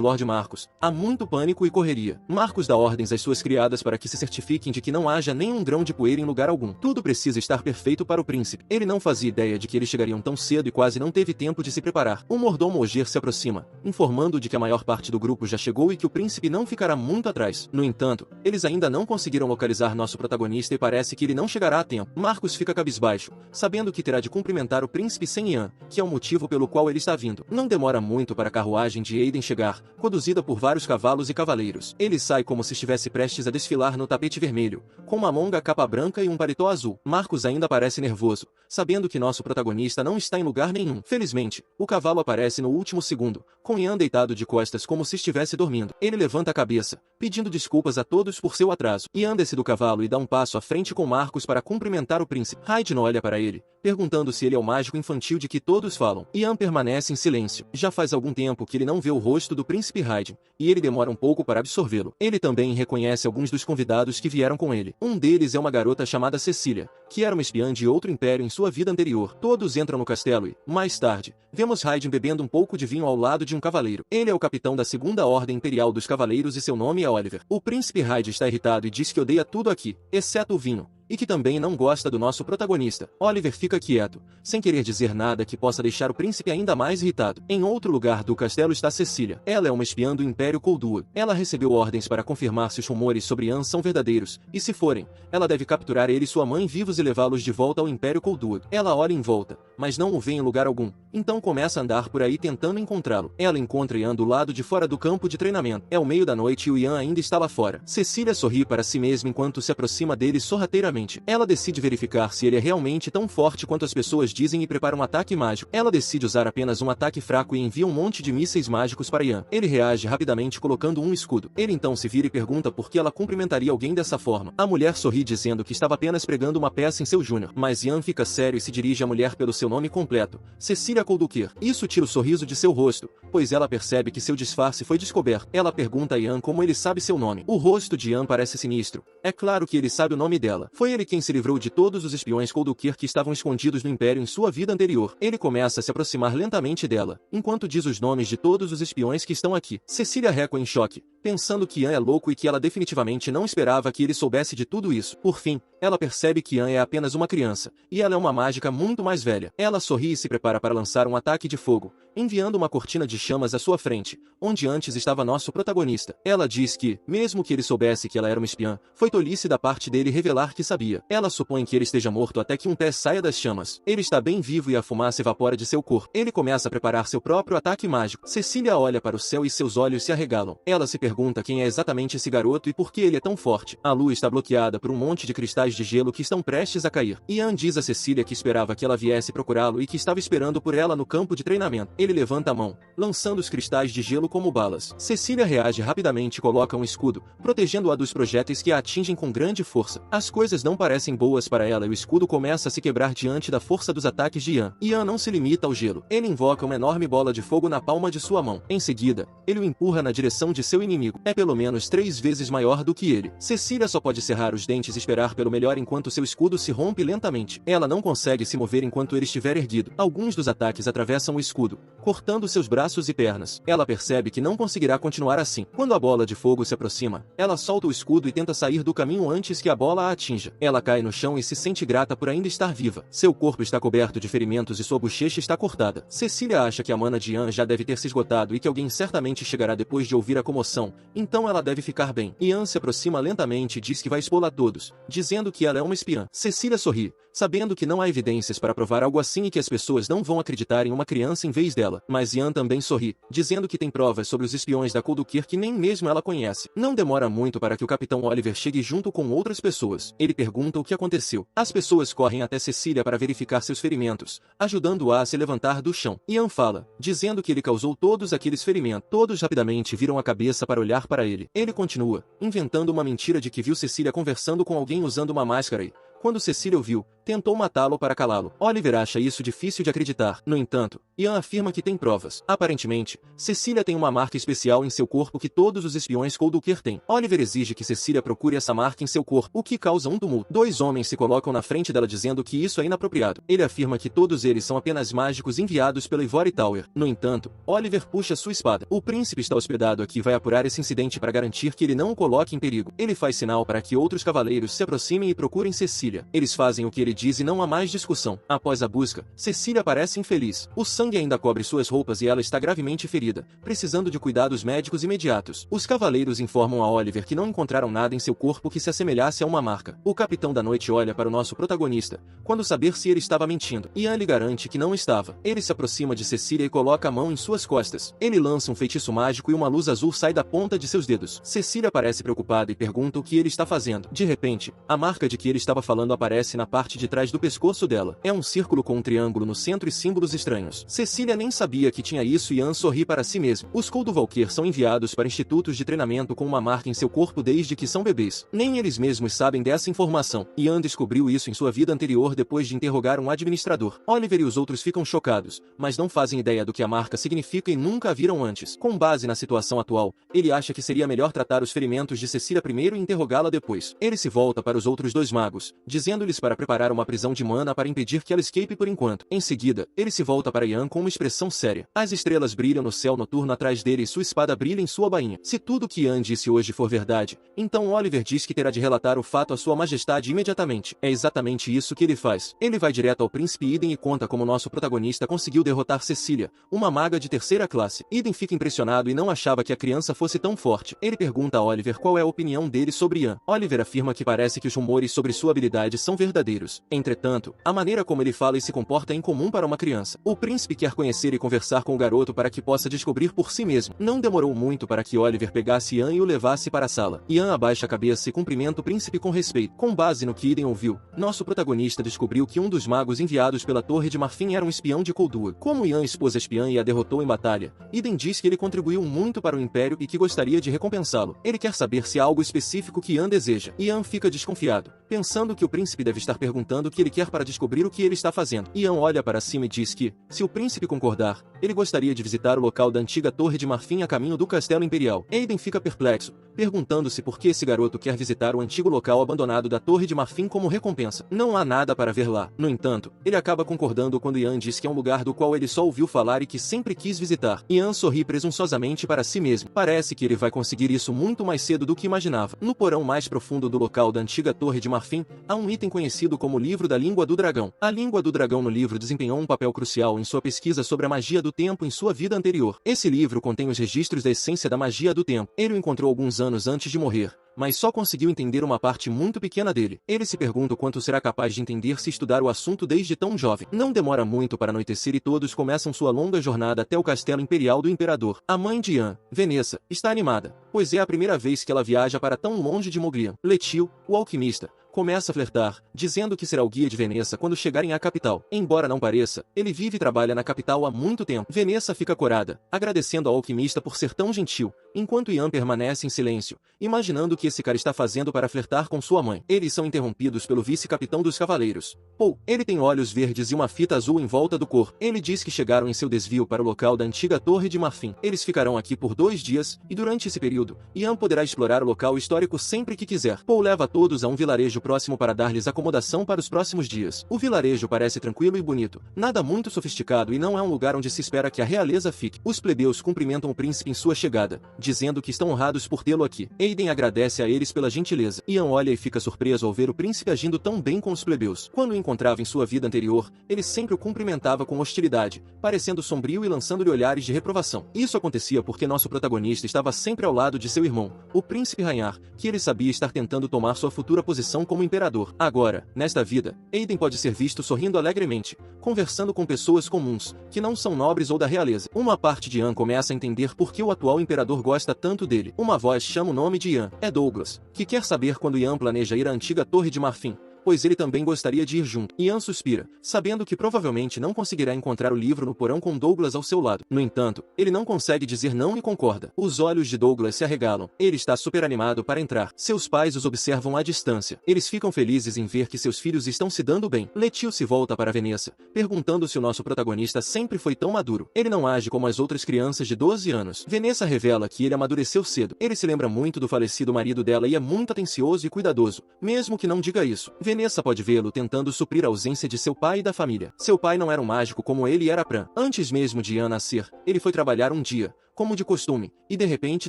Lord Marcos, há muito pânico e correria. Marcos dá ordens às suas criadas para que se certifiquem de que não haja nenhum grão de poeira em lugar algum. Tudo precisa estar perfeito para o príncipe. Ele não fazia ideia de que eles chegariam tão cedo e quase não teve tempo de se preparar. O mordomo Ogier se aproxima, informando de que a maior parte do grupo já chegou e que o príncipe não ficará muito atrás. No entanto, eles ainda não conseguiram localizar nosso protagonista e parece que ele não chegará a tempo. Marcos fica cabisbaixo, sabendo que terá de cumprimentar o príncipe sem Ian, que é o motivo pelo qual ele está vindo. Não demora muito para a carruagem de Aiden chegar, conduzida por vários cavalos e cavaleiros. Ele sai como se estivesse prestes a desfilar no tapete vermelho, com uma longa capa branca e um paletó azul. Marcos ainda parece nervoso, sabendo que nosso protagonista não está em lugar nenhum. Felizmente, o cavalo aparece no último segundo, com Ian deitado de costas como se estivesse dormindo. Ele levanta a cabeça, pedindo desculpas a todos por seu atraso. Ian desce do cavalo e dá um passo à frente com Marcos para cumprimentar o príncipe. Hayden olha para ele, perguntando se ele é o mágico infantil de que todos falam. Ian permanece em silêncio. Já faz algum tempo que ele não vê o rosto do príncipe Hayden, e ele demora um pouco para absorvê-lo. Ele também reconhece alguns dos convidados que vieram com ele. Um deles é uma garota chamada Cecília, que era uma espiã de outro império em sua vida anterior. Todos entram no castelo e, mais tarde, vemos Hayden bebendo um pouco de vinho ao lado de um cavaleiro. Ele é o capitão da Segunda Ordem Imperial dos Cavaleiros e seu nome é Oliver. O príncipe Hayden está irritado e diz que odeia tudo aqui, exceto o vinho. e que também não gosta do nosso protagonista. Oliver fica quieto, sem querer dizer nada que possa deixar o príncipe ainda mais irritado. Em outro lugar do castelo está Cecília. Ela é uma espiã do Império Coldwood. Ela recebeu ordens para confirmar se os rumores sobre Ian são verdadeiros, e se forem, ela deve capturar ele e sua mãe vivos e levá-los de volta ao Império Coldwood. Ela olha em volta, mas não o vê em lugar algum, então começa a andar por aí tentando encontrá-lo. Ela encontra Ian do lado de fora do campo de treinamento. É o meio da noite e o Ian ainda está lá fora. Cecília sorri para si mesma enquanto se aproxima dele sorrateiramente. Ela decide verificar se ele é realmente tão forte quanto as pessoas dizem e prepara um ataque mágico. Ela decide usar apenas um ataque fraco e envia um monte de mísseis mágicos para Ian. Ele reage rapidamente colocando um escudo. Ele então se vira e pergunta por que ela cumprimentaria alguém dessa forma. A mulher sorri dizendo que estava apenas pregando uma peça em seu Júnior. Mas Ian fica sério e se dirige à mulher pelo seu nome completo, Cecília Coldwood. Isso tira o sorriso de seu rosto, pois ela percebe que seu disfarce foi descoberto. Ela pergunta a Ian como ele sabe seu nome. O rosto de Ian parece sinistro. É claro que ele sabe o nome dela. Foi ele quem se livrou de todos os espiões Coldwood que estavam escondidos no Império em sua vida anterior. Ele começa a se aproximar lentamente dela, enquanto diz os nomes de todos os espiões que estão aqui. Cecília recua em choque, pensando que Ian é louco e que ela definitivamente não esperava que ele soubesse de tudo isso. Por fim, ela percebe que Ian é apenas uma criança, e ela é uma mágica muito mais velha. Ela sorri e se prepara para lançar um ataque de fogo, enviando uma cortina de chamas à sua frente, onde antes estava nosso protagonista. Ela diz que, mesmo que ele soubesse que ela era uma espiã, foi tolice da parte dele revelar que sabia. Ela supõe que ele esteja morto até que um pé saia das chamas. Ele está bem vivo e a fumaça evapora de seu corpo. Ele começa a preparar seu próprio ataque mágico. Cecília olha para o céu e seus olhos se arregalam. Ela se pergunta quem é exatamente esse garoto e por que ele é tão forte. A lua está bloqueada por um monte de cristais de gelo que estão prestes a cair. Ian diz a Cecília que esperava que ela viesse procurá-lo e que estava esperando por ela no campo de treinamento. Ele levanta a mão, lançando os cristais de gelo como balas. Cecília reage rapidamente e coloca um escudo, protegendo-a dos projéteis que a atingem com grande força. As coisas não parecem boas para ela e o escudo começa a se quebrar diante da força dos ataques de Ian. Ian não se limita ao gelo. Ele invoca uma enorme bola de fogo na palma de sua mão. Em seguida, ele o empurra na direção de seu inimigo. É pelo menos 3 vezes maior do que ele. Cecília só pode cerrar os dentes e esperar pelo melhor enquanto seu escudo se rompe lentamente. Ela não consegue se mover enquanto ele estiver erguido. Alguns dos ataques atravessam o escudo, cortando seus braços e pernas. Ela percebe que não conseguirá continuar assim. Quando a bola de fogo se aproxima, ela solta o escudo e tenta sair do caminho antes que a bola a atinja. Ela cai no chão e se sente grata por ainda estar viva. Seu corpo está coberto de ferimentos e sua bochecha está cortada. Cecília acha que a mana de Ian já deve ter se esgotado e que alguém certamente chegará depois de ouvir a comoção, então ela deve ficar bem. Ian se aproxima lentamente e diz que vai expô-la a todos, dizendo que ela é uma espiã. Cecília sorri, sabendo que não há evidências para provar algo assim e que as pessoas não vão acreditar em uma criança em vez dela. Mas Ian também sorri, dizendo que tem provas sobre os espiões da Coldwood que nem mesmo ela conhece. Não demora muito para que o Capitão Oliver chegue junto com outras pessoas. Ele pergunta o que aconteceu. As pessoas correm até Cecília para verificar seus ferimentos, ajudando-a a se levantar do chão. Ian fala, dizendo que ele causou todos aqueles ferimentos. Todos rapidamente viram a cabeça para olhar para ele. Ele continua, inventando uma mentira de que viu Cecília conversando com alguém usando uma máscara e, quando Cecília o viu, tentou matá-lo para calá-lo. Oliver acha isso difícil de acreditar. No entanto, Ian afirma que tem provas. Aparentemente, Cecília tem uma marca especial em seu corpo que todos os espiões Coldwood têm. Oliver exige que Cecília procure essa marca em seu corpo, o que causa um tumulto. 2 homens se colocam na frente dela dizendo que isso é inapropriado. Ele afirma que todos eles são apenas mágicos enviados pela Ivory Tower. No entanto, Oliver puxa sua espada. O príncipe está hospedado aqui e vai apurar esse incidente para garantir que ele não o coloque em perigo. Ele faz sinal para que outros cavaleiros se aproximem e procurem Cecília. Eles fazem o que ele diz e não há mais discussão. Após a busca, Cecília parece infeliz. O sangue ainda cobre suas roupas e ela está gravemente ferida, precisando de cuidados médicos imediatos. Os cavaleiros informam a Oliver que não encontraram nada em seu corpo que se assemelhasse a uma marca. O capitão da noite olha para o nosso protagonista, quando saber se ele estava mentindo. Ian lhe garante que não estava. Ele se aproxima de Cecília e coloca a mão em suas costas. Ele lança um feitiço mágico e uma luz azul sai da ponta de seus dedos. Cecília parece preocupada e pergunta o que ele está fazendo. De repente, a marca de que ele estava falando aparece na parte de trás do pescoço dela. É um círculo com um triângulo no centro e símbolos estranhos. Cecília nem sabia que tinha isso e Ian sorri para si mesmo. Os Coldwood são enviados para institutos de treinamento com uma marca em seu corpo desde que são bebês. Nem eles mesmos sabem dessa informação. Ian descobriu isso em sua vida anterior depois de interrogar um administrador. Oliver e os outros ficam chocados, mas não fazem ideia do que a marca significa e nunca a viram antes. Com base na situação atual, ele acha que seria melhor tratar os ferimentos de Cecília primeiro e interrogá-la depois. Ele se volta para os outros 2 magos, dizendo-lhes para preparar uma prisão de mana para impedir que ela escape por enquanto. Em seguida, ele se volta para Ian com uma expressão séria. As estrelas brilham no céu noturno atrás dele e sua espada brilha em sua bainha. Se tudo o que Ian disse hoje for verdade, então Oliver diz que terá de relatar o fato a sua majestade imediatamente. É exatamente isso que ele faz. Ele vai direto ao príncipe Eden e conta como nosso protagonista conseguiu derrotar Cecília, uma maga de terceira classe. Eden fica impressionado e não achava que a criança fosse tão forte. Ele pergunta a Oliver qual é a opinião dele sobre Ian. Oliver afirma que parece que os rumores sobre sua habilidade são verdadeiros. Entretanto, a maneira como ele fala e se comporta é incomum para uma criança. O príncipe quer conhecer e conversar com o garoto para que possa descobrir por si mesmo. Não demorou muito para que Oliver pegasse Ian e o levasse para a sala. Ian abaixa a cabeça e cumprimenta o príncipe com respeito. Com base no que Eden ouviu, nosso protagonista descobriu que um dos magos enviados pela Torre de Marfim era um espião de Koldua. Como Ian expôs a espiã e a derrotou em batalha, Eden diz que ele contribuiu muito para o Império e que gostaria de recompensá-lo. Ele quer saber se há algo específico que Ian deseja. Ian fica desconfiado, pensando que o príncipe deve estar perguntando o que ele quer para descobrir o que ele está fazendo. Ian olha para cima e diz que, se o príncipe concordar, ele gostaria de visitar o local da antiga Torre de Marfim a caminho do Castelo Imperial. Eden fica perplexo, perguntando-se por que esse garoto quer visitar o antigo local abandonado da Torre de Marfim como recompensa. Não há nada para ver lá. No entanto, ele acaba concordando quando Ian diz que é um lugar do qual ele só ouviu falar e que sempre quis visitar. Ian sorri presunçosamente para si mesmo. Parece que ele vai conseguir isso muito mais cedo do que imaginava. No porão mais profundo do local da antiga Torre de Marfim, há um item conhecido como Livro da Língua do Dragão. A língua do dragão no livro desempenhou um papel crucial em sua pesquisa sobre a magia do tempo em sua vida anterior. Esse livro contém os registros da essência da magia do tempo. Ele o encontrou alguns anos antes de morrer, mas só conseguiu entender uma parte muito pequena dele. Ele se pergunta o quanto será capaz de entender se estudar o assunto desde tão jovem. Não demora muito para anoitecer e todos começam sua longa jornada até o castelo imperial do imperador. A mãe de Ian, Vanessa, está animada, pois é a primeira vez que ela viaja para tão longe de Moglian. Letio, o alquimista, começa a flertar, dizendo que será o guia de Vanessa quando chegarem à capital. Embora não pareça, ele vive e trabalha na capital há muito tempo. Vanessa fica corada, agradecendo ao alquimista por ser tão gentil, enquanto Ian permanece em silêncio, imaginando o que esse cara está fazendo para flertar com sua mãe. Eles são interrompidos pelo vice-capitão dos cavaleiros, Paul. Ele tem olhos verdes e uma fita azul em volta do corpo. Ele diz que chegaram em seu desvio para o local da antiga Torre de Marfim. Eles ficarão aqui por 2 dias, e durante esse período, Ian poderá explorar o local histórico sempre que quiser. Paul leva todos a um vilarejo próximo para dar-lhes acomodação para os próximos dias. O vilarejo parece tranquilo e bonito, nada muito sofisticado e não é um lugar onde se espera que a realeza fique. Os plebeus cumprimentam o príncipe em sua chegada, dizendo que estão honrados por tê-lo aqui. Eden agradece a eles pela gentileza. Ian olha e fica surpreso ao ver o príncipe agindo tão bem com os plebeus. Quando o encontrava em sua vida anterior, ele sempre o cumprimentava com hostilidade, parecendo sombrio e lançando-lhe olhares de reprovação. Isso acontecia porque nosso protagonista estava sempre ao lado de seu irmão, o príncipe Ragnar, que ele sabia estar tentando tomar sua futura posição como imperador. Agora, nesta vida, Eden pode ser visto sorrindo alegremente, conversando com pessoas comuns, que não são nobres ou da realeza. Uma parte de Ian começa a entender por que o atual imperador gosta tanto dele. Uma voz chama o nome de Ian. É Douglas, que quer saber quando Ian planeja ir à antiga Torre de Marfim, pois ele também gostaria de ir junto. Ian suspira, sabendo que provavelmente não conseguirá encontrar o livro no porão com Douglas ao seu lado. No entanto, ele não consegue dizer não e concorda. Os olhos de Douglas se arregalam. Ele está super animado para entrar. Seus pais os observam à distância. Eles ficam felizes em ver que seus filhos estão se dando bem. Letio se volta para Vanessa, perguntando se o nosso protagonista sempre foi tão maduro. Ele não age como as outras crianças de 12 anos. Vanessa revela que ele amadureceu cedo. Ele se lembra muito do falecido marido dela e é muito atencioso e cuidadoso, mesmo que não diga isso. Vanessa pode vê-lo tentando suprir a ausência de seu pai e da família. Seu pai não era um mágico como ele era Pran. Antes mesmo de Ian nascer, ele foi trabalhar um dia, como de costume, e de repente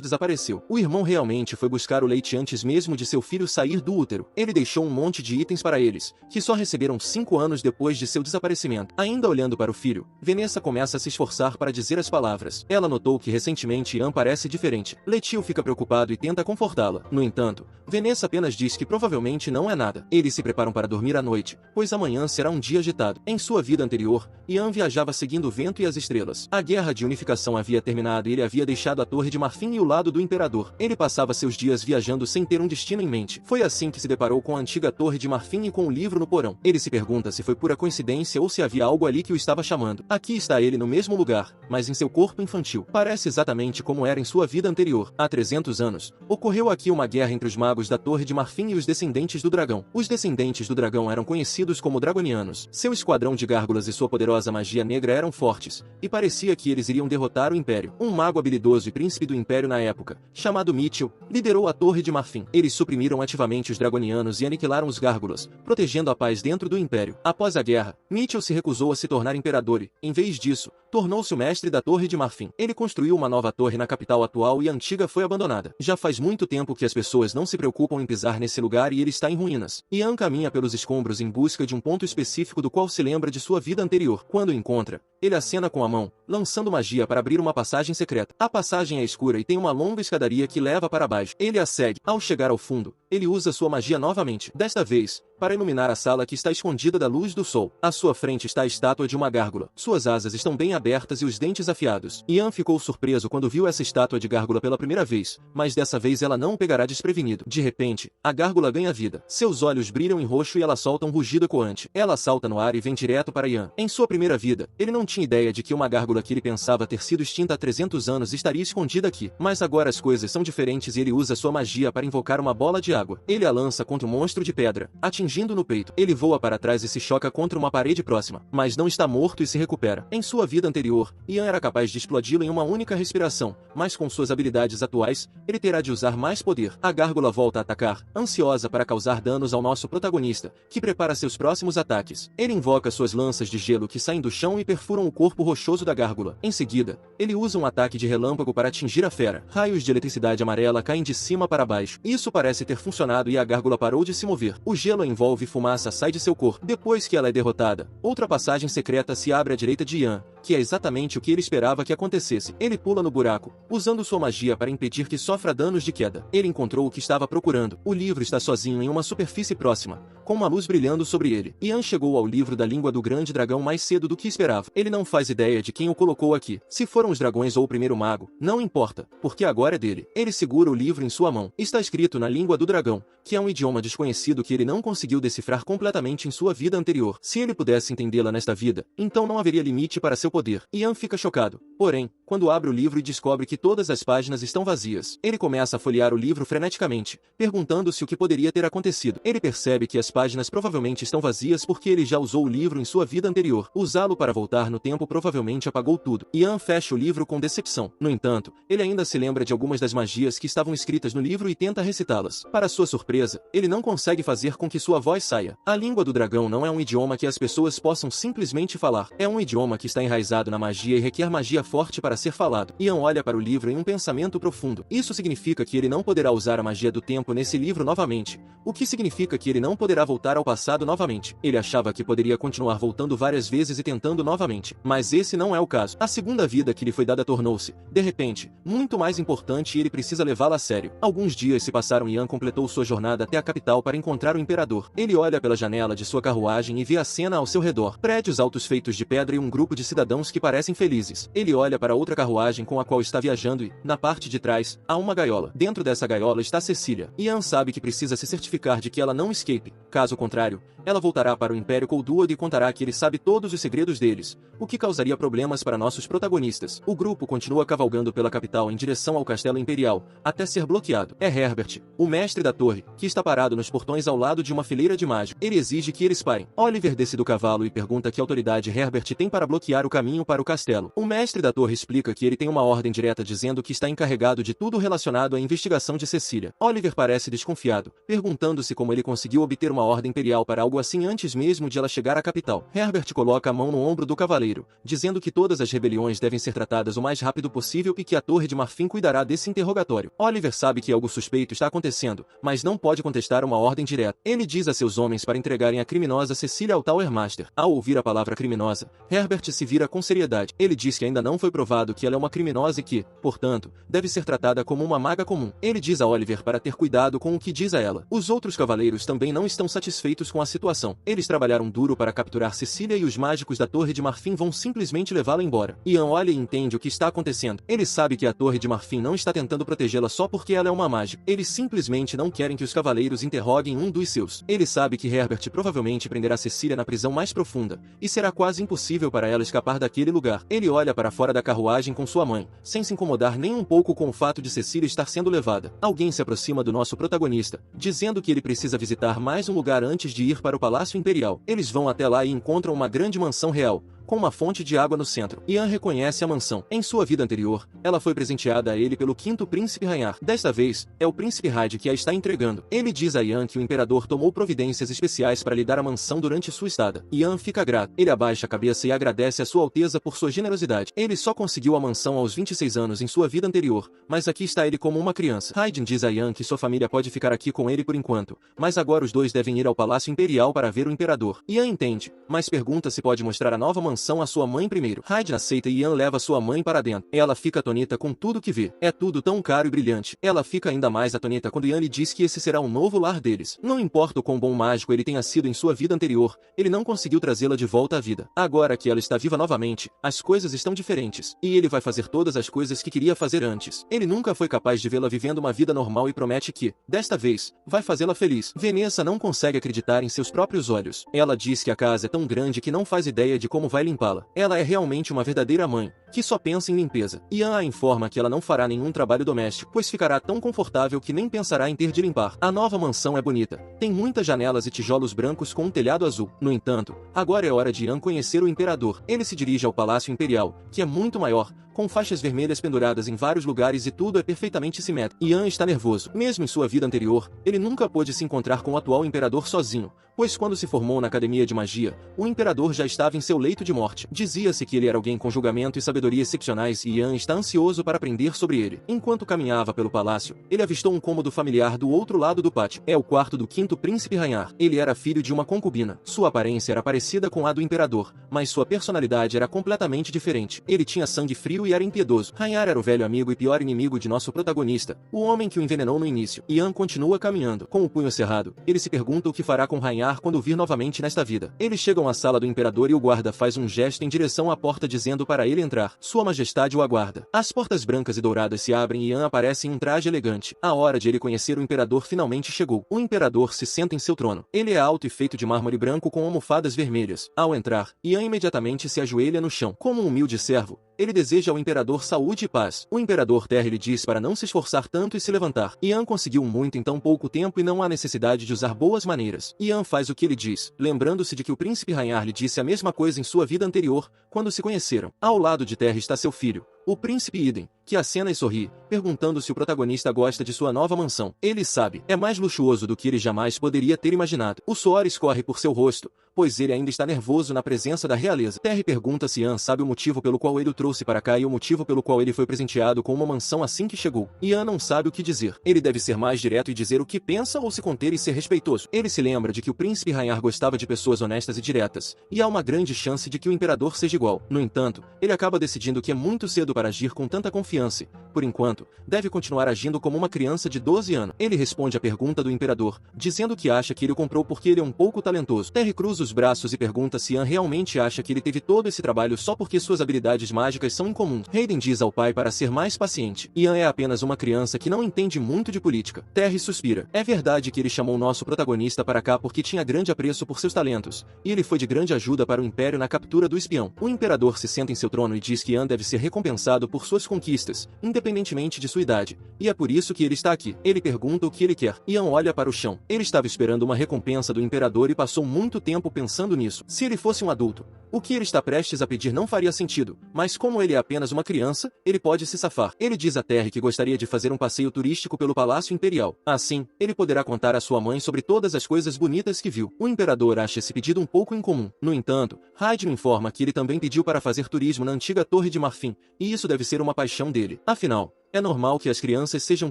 desapareceu. O irmão realmente foi buscar o leite antes mesmo de seu filho sair do útero. Ele deixou um monte de itens para eles, que só receberam 5 anos depois de seu desaparecimento. Ainda olhando para o filho, Vanessa começa a se esforçar para dizer as palavras. Ela notou que recentemente Ian parece diferente. Letio fica preocupado e tenta confortá-la. No entanto, Vanessa apenas diz que provavelmente não é nada. Eles se preparam para dormir à noite, pois amanhã será um dia agitado. Em sua vida anterior, Ian viajava seguindo o vento e as estrelas. A guerra de unificação havia terminado e ele havia deixado a Torre de Marfim e o lado do imperador. Ele passava seus dias viajando sem ter um destino em mente. Foi assim que se deparou com a antiga Torre de Marfim e com o livro no porão. Ele se pergunta se foi pura coincidência ou se havia algo ali que o estava chamando. Aqui está ele no mesmo lugar, mas em seu corpo infantil. Parece exatamente como era em sua vida anterior. Há 300 anos, ocorreu aqui uma guerra entre os magos da Torre de Marfim e os descendentes do dragão. Os descendentes do dragão eram conhecidos como dragonianos. Seu esquadrão de gárgulas e sua poderosa magia negra eram fortes, e parecia que eles iriam derrotar o império. Um mago mago habilidoso e príncipe do Império na época, chamado Mitchell, liderou a Torre de Marfim. Eles suprimiram ativamente os dragonianos e aniquilaram os gárgulas, protegendo a paz dentro do Império. Após a guerra, Mitchell se recusou a se tornar imperador e, em vez disso, tornou-se o mestre da Torre de Marfim. Ele construiu uma nova torre na capital atual e a antiga foi abandonada. Já faz muito tempo que as pessoas não se preocupam em pisar nesse lugar e ele está em ruínas. Ian caminha pelos escombros em busca de um ponto específico do qual se lembra de sua vida anterior. Quando o encontra, ele acena com a mão, lançando magia para abrir uma passagem secreta. A passagem é escura e tem uma longa escadaria que leva para baixo. Ele a segue. Ao chegar ao fundo, ele usa sua magia novamente. Desta vez, para iluminar a sala que está escondida da luz do sol. À sua frente está a estátua de uma gárgula. Suas asas estão bem abertas e os dentes afiados. Ian ficou surpreso quando viu essa estátua de gárgula pela primeira vez, mas dessa vez ela não o pegará desprevenido. De repente, a gárgula ganha vida. Seus olhos brilham em roxo e ela solta um rugido ecoante. Ela salta no ar e vem direto para Ian. Em sua primeira vida, ele não tinha ideia de que uma gárgula que ele pensava ter sido extinta há 300 anos estaria escondida aqui. Mas agora as coisas são diferentes e ele usa sua magia para invocar uma bola de água. Ele a lança contra um monstro de pedra, atingindo no peito. Ele voa para trás e se choca contra uma parede próxima, mas não está morto e se recupera. Em sua vida anterior, Ian era capaz de explodi-lo em uma única respiração, mas com suas habilidades atuais, ele terá de usar mais poder. A gárgula volta a atacar, ansiosa para causar danos ao nosso protagonista, que prepara seus próximos ataques. Ele invoca suas lanças de gelo que saem do chão e perfuram o corpo rochoso da gárgula. Em seguida, ele usa um ataque de relâmpago para atingir a fera. Raios de eletricidade amarela caem de cima para baixo. Isso parece ter funcionado e a gárgula parou de se mover. O gelo a envolve e fumaça sai de seu corpo. Depois que ela é derrotada, outra passagem secreta se abre à direita de Ian, que é exatamente o que ele esperava que acontecesse. Ele pula no buraco, usando sua magia para impedir que sofra danos de queda. Ele encontrou o que estava procurando. O livro está sozinho em uma superfície próxima, com uma luz brilhando sobre ele. Ian chegou ao livro da língua do grande dragão mais cedo do que esperava. Ele não faz ideia de quem o colocou aqui. Se foram os dragões ou o primeiro mago, não importa, porque agora é dele. Ele segura o livro em sua mão. Está escrito na língua do dragão, que é um idioma desconhecido que ele não conseguiu decifrar completamente em sua vida anterior. Se ele pudesse entendê-la nesta vida, então não haveria limite para seu poder. Ian fica chocado. Porém, quando abre o livro e descobre que todas as páginas estão vazias, ele começa a folhear o livro freneticamente, perguntando-se o que poderia ter acontecido. Ele percebe que as páginas provavelmente estão vazias porque ele já usou o livro em sua vida anterior. Usá-lo para voltar no tempo provavelmente apagou tudo. Ian fecha o livro com decepção. No entanto, ele ainda se lembra de algumas das magias que estavam escritas no livro e tenta recitá-las. Para sua surpresa, ele não consegue fazer com que sua voz saia. A língua do dragão não é um idioma que as pessoas possam simplesmente falar. É um idioma que está enraizado na magia e requer magia forte para ser falado. Ian olha para o livro em um pensamento profundo. Isso significa que ele não poderá usar a magia do tempo nesse livro novamente, o que significa que ele não poderá voltar ao passado novamente. Ele achava que poderia continuar voltando várias vezes e tentando novamente, mas esse não é o caso. A segunda vida que lhe foi dada tornou-se, de repente, muito mais importante e ele precisa levá-la a sério. Alguns dias se passaram e Ian completou sua jornada até a capital para encontrar o imperador. Ele olha pela janela de sua carruagem e vê a cena ao seu redor. Prédios altos feitos de pedra e um grupo de cidadãos que parecem felizes. Ele olha para outra carruagem com a qual está viajando e, na parte de trás, há uma gaiola. Dentro dessa gaiola está Cecília. Ian sabe que precisa se certificar de que ela não escape. Caso contrário, ela voltará para o Império Coldwood e contará que ele sabe todos os segredos deles, o que causaria problemas para nossos protagonistas. O grupo continua cavalgando pela capital em direção ao Castelo Imperial, até ser bloqueado. É Herbert, o mestre da torre, que está parado nos portões ao lado de uma fileira de mágicos. Ele exige que eles parem. Oliver desce do cavalo e pergunta que autoridade Herbert tem para bloquear o caminho para o castelo. O mestre da torre explica que ele tem uma ordem direta dizendo que está encarregado de tudo relacionado à investigação de Cecília. Oliver parece desconfiado, perguntando-se como ele conseguiu obter uma ordem imperial para algo assim antes mesmo de ela chegar à capital. Herbert coloca a mão no ombro do cavaleiro, dizendo que todas as rebeliões devem ser tratadas o mais rápido possível e que a Torre de Marfim cuidará desse interrogatório. Oliver sabe que algo suspeito está acontecendo, mas não pode contestar uma ordem direta. Ele diz a seus homens para entregarem a criminosa Cecília ao Tower Master. Ao ouvir a palavra criminosa, Herbert se vira com seriedade. Ele diz que ainda não foi provado que ela é uma criminosa e que, portanto, deve ser tratada como uma maga comum. Ele diz a Oliver para ter cuidado com o que diz a ela. Os outros cavaleiros também não estão satisfeitos com a situação. Eles trabalharam duro para capturar Cecília e os mágicos da Torre de Marfim vão simplesmente levá-la embora. Ian olha e entende o que está acontecendo. Ele sabe que a Torre de Marfim não está tentando protegê-la só porque ela é uma mágica. Eles simplesmente não querem que os cavaleiros interroguem um dos seus. Ele sabe que Herbert provavelmente prenderá Cecília na prisão mais profunda, e será quase impossível para ela escapar daquele lugar. Ele olha para fora da carruagem com sua mãe, sem se incomodar nem um pouco com o fato de Cecília estar sendo levada. Alguém se aproxima do nosso protagonista, dizendo que ele precisa visitar mais um lugar antes de ir para o Palácio Imperial. Eles vão até lá e encontram uma grande mansão real, com uma fonte de água no centro. Yan reconhece a mansão. Em sua vida anterior, ela foi presenteada a ele pelo quinto príncipe Raynar. Desta vez, é o príncipe Hyde que a está entregando. Ele diz a Yan que o imperador tomou providências especiais para lhe dar a mansão durante sua estada. Yan fica grato. Ele abaixa a cabeça e agradece a sua alteza por sua generosidade. Ele só conseguiu a mansão aos 26 anos em sua vida anterior, mas aqui está ele como uma criança. Hyde diz a Yan que sua família pode ficar aqui com ele por enquanto, mas agora os dois devem ir ao Palácio Imperial para ver o imperador. Yan entende, mas pergunta se pode mostrar a nova mansão à sua mãe primeiro. Hyde aceita e Yan leva sua mãe para dentro. Ela fica atônita com tudo que vê. É tudo tão caro e brilhante. Ela fica ainda mais atônita quando Yan lhe diz que esse será um novo lar deles. Não importa o quão bom mágico ele tenha sido em sua vida anterior, ele não conseguiu trazê-la de volta à vida. Agora que ela está viva novamente, as coisas estão diferentes, e ele vai fazer todas as coisas que queria fazer antes. Ele nunca foi capaz de vê-la vivendo uma vida normal e promete que, desta vez, vai fazê-la feliz. Vanessa não consegue acreditar em seus próprios olhos. Ela diz que a casa é tão grande que não faz ideia de como vai limpá-la. Ela é realmente uma verdadeira mãe, que só pensa em limpeza. Yan a informa que ela não fará nenhum trabalho doméstico, pois ficará tão confortável que nem pensará em ter de limpar. A nova mansão é bonita. Tem muitas janelas e tijolos brancos com um telhado azul. No entanto, agora é hora de Yan conhecer o imperador. Ele se dirige ao Palácio Imperial, que é muito maior, com faixas vermelhas penduradas em vários lugares e tudo é perfeitamente simétrico. Yan está nervoso. Mesmo em sua vida anterior, ele nunca pôde se encontrar com o atual imperador sozinho, pois quando se formou na Academia de Magia, o imperador já estava em seu leito de morte. Dizia-se que ele era alguém com julgamento e sabedoria excepcionais e Yan está ansioso para aprender sobre ele. Enquanto caminhava pelo palácio, ele avistou um cômodo familiar do outro lado do pátio. É o quarto do quinto príncipe Raynar. Ele era filho de uma concubina. Sua aparência era parecida com a do imperador, mas sua personalidade era completamente diferente. Ele tinha sangue frio e era impiedoso. Raynar era o velho amigo e pior inimigo de nosso protagonista, o homem que o envenenou no início. Yan continua caminhando. Com o punho cerrado, ele se pergunta o que fará com Raynar quando o vir novamente nesta vida. Eles chegam à sala do imperador e o guarda faz um gesto em direção à porta dizendo para ele entrar. Sua majestade o aguarda. As portas brancas e douradas se abrem e Yan aparece em um traje elegante. A hora de ele conhecer o imperador finalmente chegou. O imperador se senta em seu trono. Ele é alto e feito de mármore branco com almofadas vermelhas. Ao entrar, Yan imediatamente se ajoelha no chão. Como um humilde servo, ele deseja ao imperador saúde e paz. O imperador Terry lhe diz para não se esforçar tanto e se levantar. Yan conseguiu muito em tão pouco tempo e não há necessidade de usar boas maneiras. Yan faz o que ele diz, lembrando-se de que o príncipe Raynar lhe disse a mesma coisa em sua vida anterior, quando se conheceram. Ao lado de Terry está seu filho, o príncipe Iden, que acena e sorri, perguntando se o protagonista gosta de sua nova mansão. Ele sabe, é mais luxuoso do que ele jamais poderia ter imaginado. O suor escorre por seu rosto, pois ele ainda está nervoso na presença da realeza. Terry pergunta se Yan sabe o motivo pelo qual ele o trouxe para cá e o motivo pelo qual ele foi presenteado com uma mansão assim que chegou. Yan não sabe o que dizer. Ele deve ser mais direto e dizer o que pensa ou se conter e ser respeitoso. Ele se lembra de que o príncipe Raynar gostava de pessoas honestas e diretas, e há uma grande chance de que o imperador seja igual. No entanto, ele acaba decidindo que é muito cedo para agir com tanta confiança. Por enquanto, deve continuar agindo como uma criança de 12 anos. Ele responde à pergunta do imperador, dizendo que acha que ele o comprou porque ele é um pouco talentoso. Terry cruza os braços e pergunta se Yan realmente acha que ele teve todo esse trabalho só porque suas habilidades mágicas são incomuns. Hayden diz ao pai para ser mais paciente. Yan é apenas uma criança que não entende muito de política. Terry suspira. É verdade que ele chamou nosso protagonista para cá porque tinha grande apreço por seus talentos, e ele foi de grande ajuda para o Império na captura do espião. O imperador se senta em seu trono e diz que Yan deve ser recompensado por suas conquistas, independentemente de sua idade, e é por isso que ele está aqui. Ele pergunta o que ele quer. Yan olha para o chão. Ele estava esperando uma recompensa do imperador e passou muito tempo pensando nisso. Se ele fosse um adulto, o que ele está prestes a pedir não faria sentido, mas como ele é apenas uma criança, ele pode se safar. Ele diz a Terry que gostaria de fazer um passeio turístico pelo Palácio Imperial. Assim, ele poderá contar à sua mãe sobre todas as coisas bonitas que viu. O imperador acha esse pedido um pouco incomum. No entanto, Hyde informa que ele também pediu para fazer turismo na antiga Torre de Marfim, e isso deve ser uma paixão dele. Afinal, é normal que as crianças sejam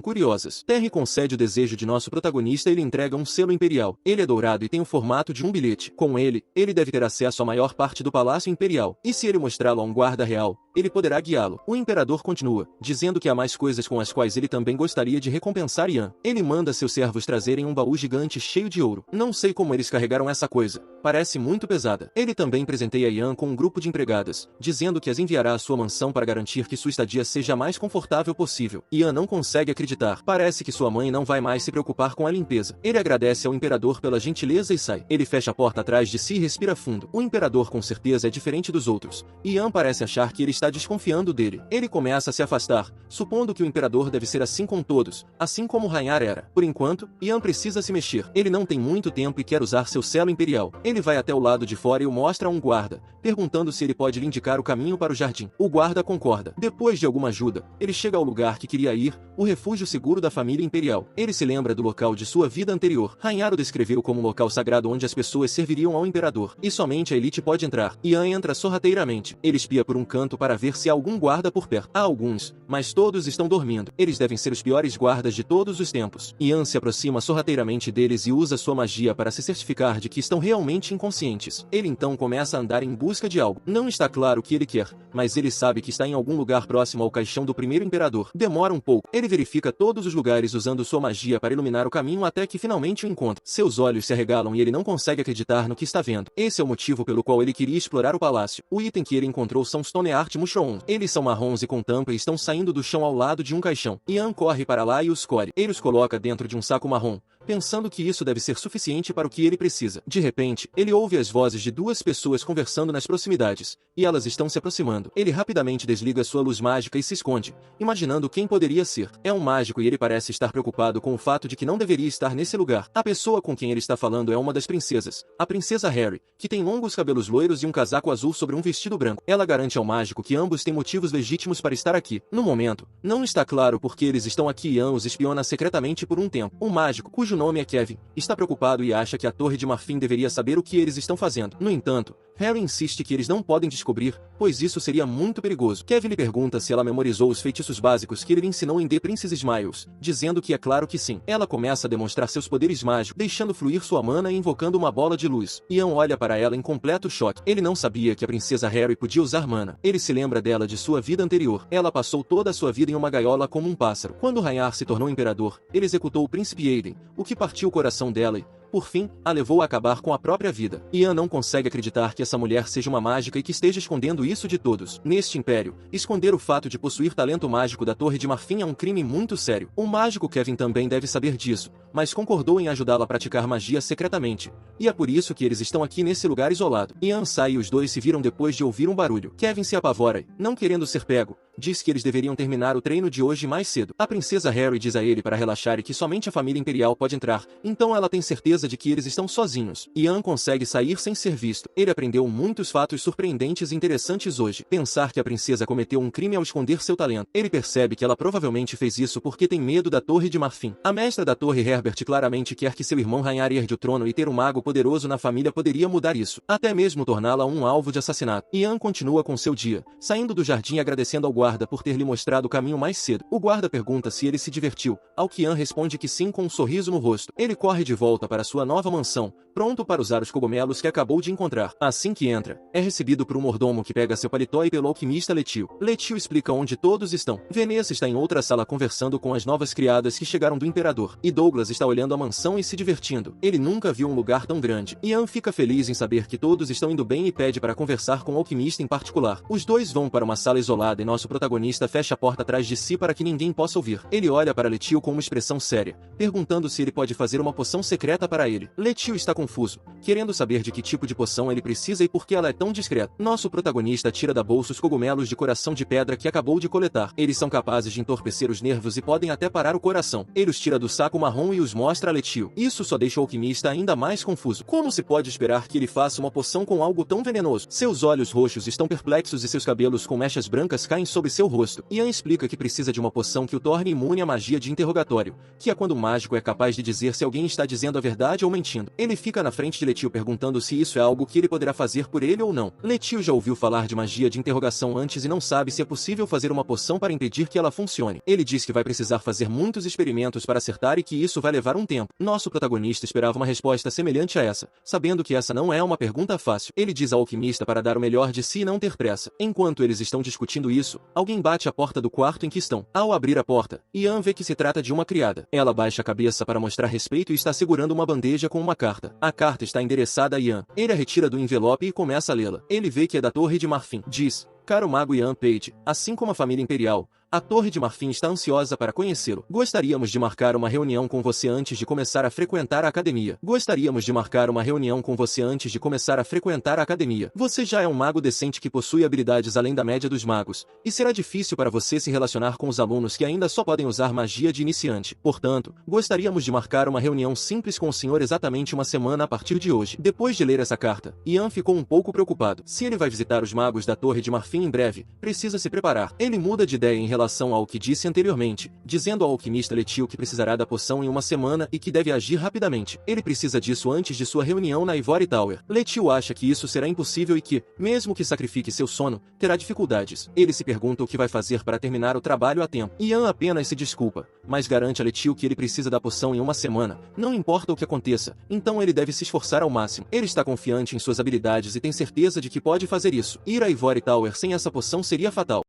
curiosas. Terry concede o desejo de nosso protagonista e lhe entrega um selo imperial. Ele é dourado e tem o formato de um bilhete. Com ele deve ter acesso à maior parte do Palácio Imperial. E se ele mostrá-lo a um guarda real, ele poderá guiá-lo. O imperador continua, dizendo que há mais coisas com as quais ele também gostaria de recompensar Yan. Ele manda seus servos trazerem um baú gigante cheio de ouro. Não sei como eles carregaram essa coisa. Parece muito pesada. Ele também presenteia Yan com um grupo de empregadas, dizendo que as enviará à sua mansão para garantir que sua estadia seja a mais confortável possível. Yan não consegue acreditar. Parece que sua mãe não vai mais se preocupar com a limpeza. Ele agradece ao imperador pela gentileza e sai. Ele fecha a porta atrás de si e respira fundo. O imperador com certeza é diferente dos outros. Yan parece achar que ele está está desconfiando dele. Ele começa a se afastar, supondo que o imperador deve ser assim com todos, assim como Rhaenyra era. Por enquanto, Ian precisa se mexer. Ele não tem muito tempo e quer usar seu selo imperial. Ele vai até o lado de fora e o mostra a um guarda, perguntando se ele pode lhe indicar o caminho para o jardim. O guarda concorda. Depois de alguma ajuda, ele chega ao lugar que queria ir, o refúgio seguro da família imperial. Ele se lembra do local de sua vida anterior. Rhaenyra o descreveu como um local sagrado onde as pessoas serviriam ao imperador, e somente a elite pode entrar. Ian entra sorrateiramente. Ele espia por um canto para ver se há algum guarda por perto. Há alguns, mas todos estão dormindo. Eles devem ser os piores guardas de todos os tempos. Ian se aproxima sorrateiramente deles e usa sua magia para se certificar de que estão realmente inconscientes. Ele então começa a andar em busca de algo. Não está claro o que ele quer, mas ele sabe que está em algum lugar próximo ao caixão do primeiro imperador. Demora um pouco. Ele verifica todos os lugares usando sua magia para iluminar o caminho até que finalmente o encontra. Seus olhos se arregalam e ele não consegue acreditar no que está vendo. Esse é o motivo pelo qual ele queria explorar o palácio. O item que ele encontrou são Stone Art Mushrooms. Eles são marrons e com tampa e estão saindo do chão ao lado de um caixão. Ian corre para lá e os colhe. Ele os coloca dentro de um saco marrom, pensando que isso deve ser suficiente para o que ele precisa. De repente, ele ouve as vozes de duas pessoas conversando nas proximidades, e elas estão se aproximando. Ele rapidamente desliga sua luz mágica e se esconde, imaginando quem poderia ser. É um mágico e ele parece estar preocupado com o fato de que não deveria estar nesse lugar. A pessoa com quem ele está falando é uma das princesas, a princesa Harry, que tem longos cabelos loiros e um casaco azul sobre um vestido branco. Ela garante ao mágico que ambos têm motivos legítimos para estar aqui. No momento, não está claro por que eles estão aqui e Ian os espiona secretamente por um tempo. O mágico, cujo nome é Kevin, está preocupado e acha que a Torre de Marfim deveria saber o que eles estão fazendo. No entanto, Harry insiste que eles não podem descobrir, pois isso seria muito perigoso. Kevin lhe pergunta se ela memorizou os feitiços básicos que ele lhe ensinou em The Princess Smiles, dizendo que é claro que sim. Ela começa a demonstrar seus poderes mágicos, deixando fluir sua mana e invocando uma bola de luz. Ian olha para ela em completo choque. Ele não sabia que a princesa Harry podia usar mana. Ele se lembra dela de sua vida anterior. Ela passou toda a sua vida em uma gaiola como um pássaro. Quando Rhaenyra se tornou imperador, ele executou o príncipe Aiden, o que partiu o coração dela e, por fim, a levou a acabar com a própria vida. Ian não consegue acreditar que essa mulher seja uma mágica e que esteja escondendo isso de todos. Neste império, esconder o fato de possuir talento mágico da Torre de Marfim é um crime muito sério. O mágico Kevin também deve saber disso, mas concordou em ajudá-la a praticar magia secretamente. E é por isso que eles estão aqui nesse lugar isolado. Ian sai e os dois se viram depois de ouvir um barulho. Kevin se apavora e, não querendo ser pego, diz que eles deveriam terminar o treino de hoje mais cedo. A princesa Harry diz a ele para relaxar e que somente a família imperial pode entrar, então ela tem certeza de que eles estão sozinhos. Ian consegue sair sem ser visto. Ele aprendeu muitos fatos surpreendentes e interessantes hoje. Pensar que a princesa cometeu um crime ao esconder seu talento. Ele percebe que ela provavelmente fez isso porque tem medo da Torre de Marfim. A mestra da torre Herbert claramente quer que seu irmão Rhaenyra herde o trono e ter um mago poderoso na família poderia mudar isso, até mesmo torná-la um alvo de assassinato. Ian continua com seu dia, saindo do jardim agradecendo ao guarda por ter lhe mostrado o caminho mais cedo. O guarda pergunta se ele se divertiu, ao que Ian responde que sim com um sorriso no rosto. Ele corre de volta para sua nova mansão, pronto para usar os cogumelos que acabou de encontrar. Assim que entra, é recebido por um mordomo que pega seu paletó e pelo alquimista Letio. Letio explica onde todos estão. Vanessa está em outra sala conversando com as novas criadas que chegaram do imperador, e Douglas está olhando a mansão e se divertindo. Ele nunca viu um lugar tão grande. Ian fica feliz em saber que todos estão indo bem e pede para conversar com o alquimista em particular. Os dois vão para uma sala isolada e nosso protagonista fecha a porta atrás de si para que ninguém possa ouvir. Ele olha para Letio com uma expressão séria, perguntando se ele pode fazer uma poção secreta para ele. Letio está confuso, querendo saber de que tipo de poção ele precisa e por que ela é tão discreta. Nosso protagonista tira da bolsa os cogumelos de coração de pedra que acabou de coletar. Eles são capazes de entorpecer os nervos e podem até parar o coração. Ele os tira do saco marrom e os mostra a Letio. Isso só deixa o alquimista ainda mais confuso. Como se pode esperar que ele faça uma poção com algo tão venenoso? Seus olhos roxos estão perplexos e seus cabelos com mechas brancas caem sobre seu rosto. Ian explica que precisa de uma poção que o torne imune à magia de interrogatório, que é quando o mágico é capaz de dizer se alguém está dizendo a verdade ou mentindo. Ele fica na frente de Letio perguntando se isso é algo que ele poderá fazer por ele ou não. Letio já ouviu falar de magia de interrogação antes e não sabe se é possível fazer uma poção para impedir que ela funcione. Ele diz que vai precisar fazer muitos experimentos para acertar e que isso vai levar um tempo. Nosso protagonista esperava uma resposta semelhante a essa, sabendo que essa não é uma pergunta fácil. Ele diz ao alquimista para dar o melhor de si e não ter pressa. Enquanto eles estão discutindo isso, alguém bate à porta do quarto em que estão. Ao abrir a porta, Ian vê que se trata de uma criada. Ela baixa a cabeça para mostrar respeito e está segurando uma bandeja com uma carta. A carta está endereçada a Ian. Ele a retira do envelope e começa a lê-la. Ele vê que é da Torre de Marfim. Diz: Caro mago Ian Page, assim como a família imperial, A Torre de Marfim está ansiosa para conhecê-lo. Gostaríamos de marcar uma reunião com você antes de começar a frequentar a academia. Gostaríamos de marcar uma reunião com você antes de começar a frequentar a academia. Você já é um mago decente que possui habilidades além da média dos magos, e será difícil para você se relacionar com os alunos que ainda só podem usar magia de iniciante. Portanto, gostaríamos de marcar uma reunião simples com o senhor exatamente uma semana a partir de hoje. Depois de ler essa carta, Ian ficou um pouco preocupado. Se ele vai visitar os magos da Torre de Marfim em breve, precisa se preparar. Ele muda de ideia em relação ao que disse anteriormente, dizendo ao alquimista Letil que precisará da poção em uma semana e que deve agir rapidamente. Ele precisa disso antes de sua reunião na Ivory Tower. Letil acha que isso será impossível e que, mesmo que sacrifique seu sono, terá dificuldades. Ele se pergunta o que vai fazer para terminar o trabalho a tempo. Ian apenas se desculpa, mas garante a Letil que ele precisa da poção em uma semana, não importa o que aconteça, então ele deve se esforçar ao máximo. Ele está confiante em suas habilidades e tem certeza de que pode fazer isso. Ir a Ivory Tower sem essa poção seria fatal.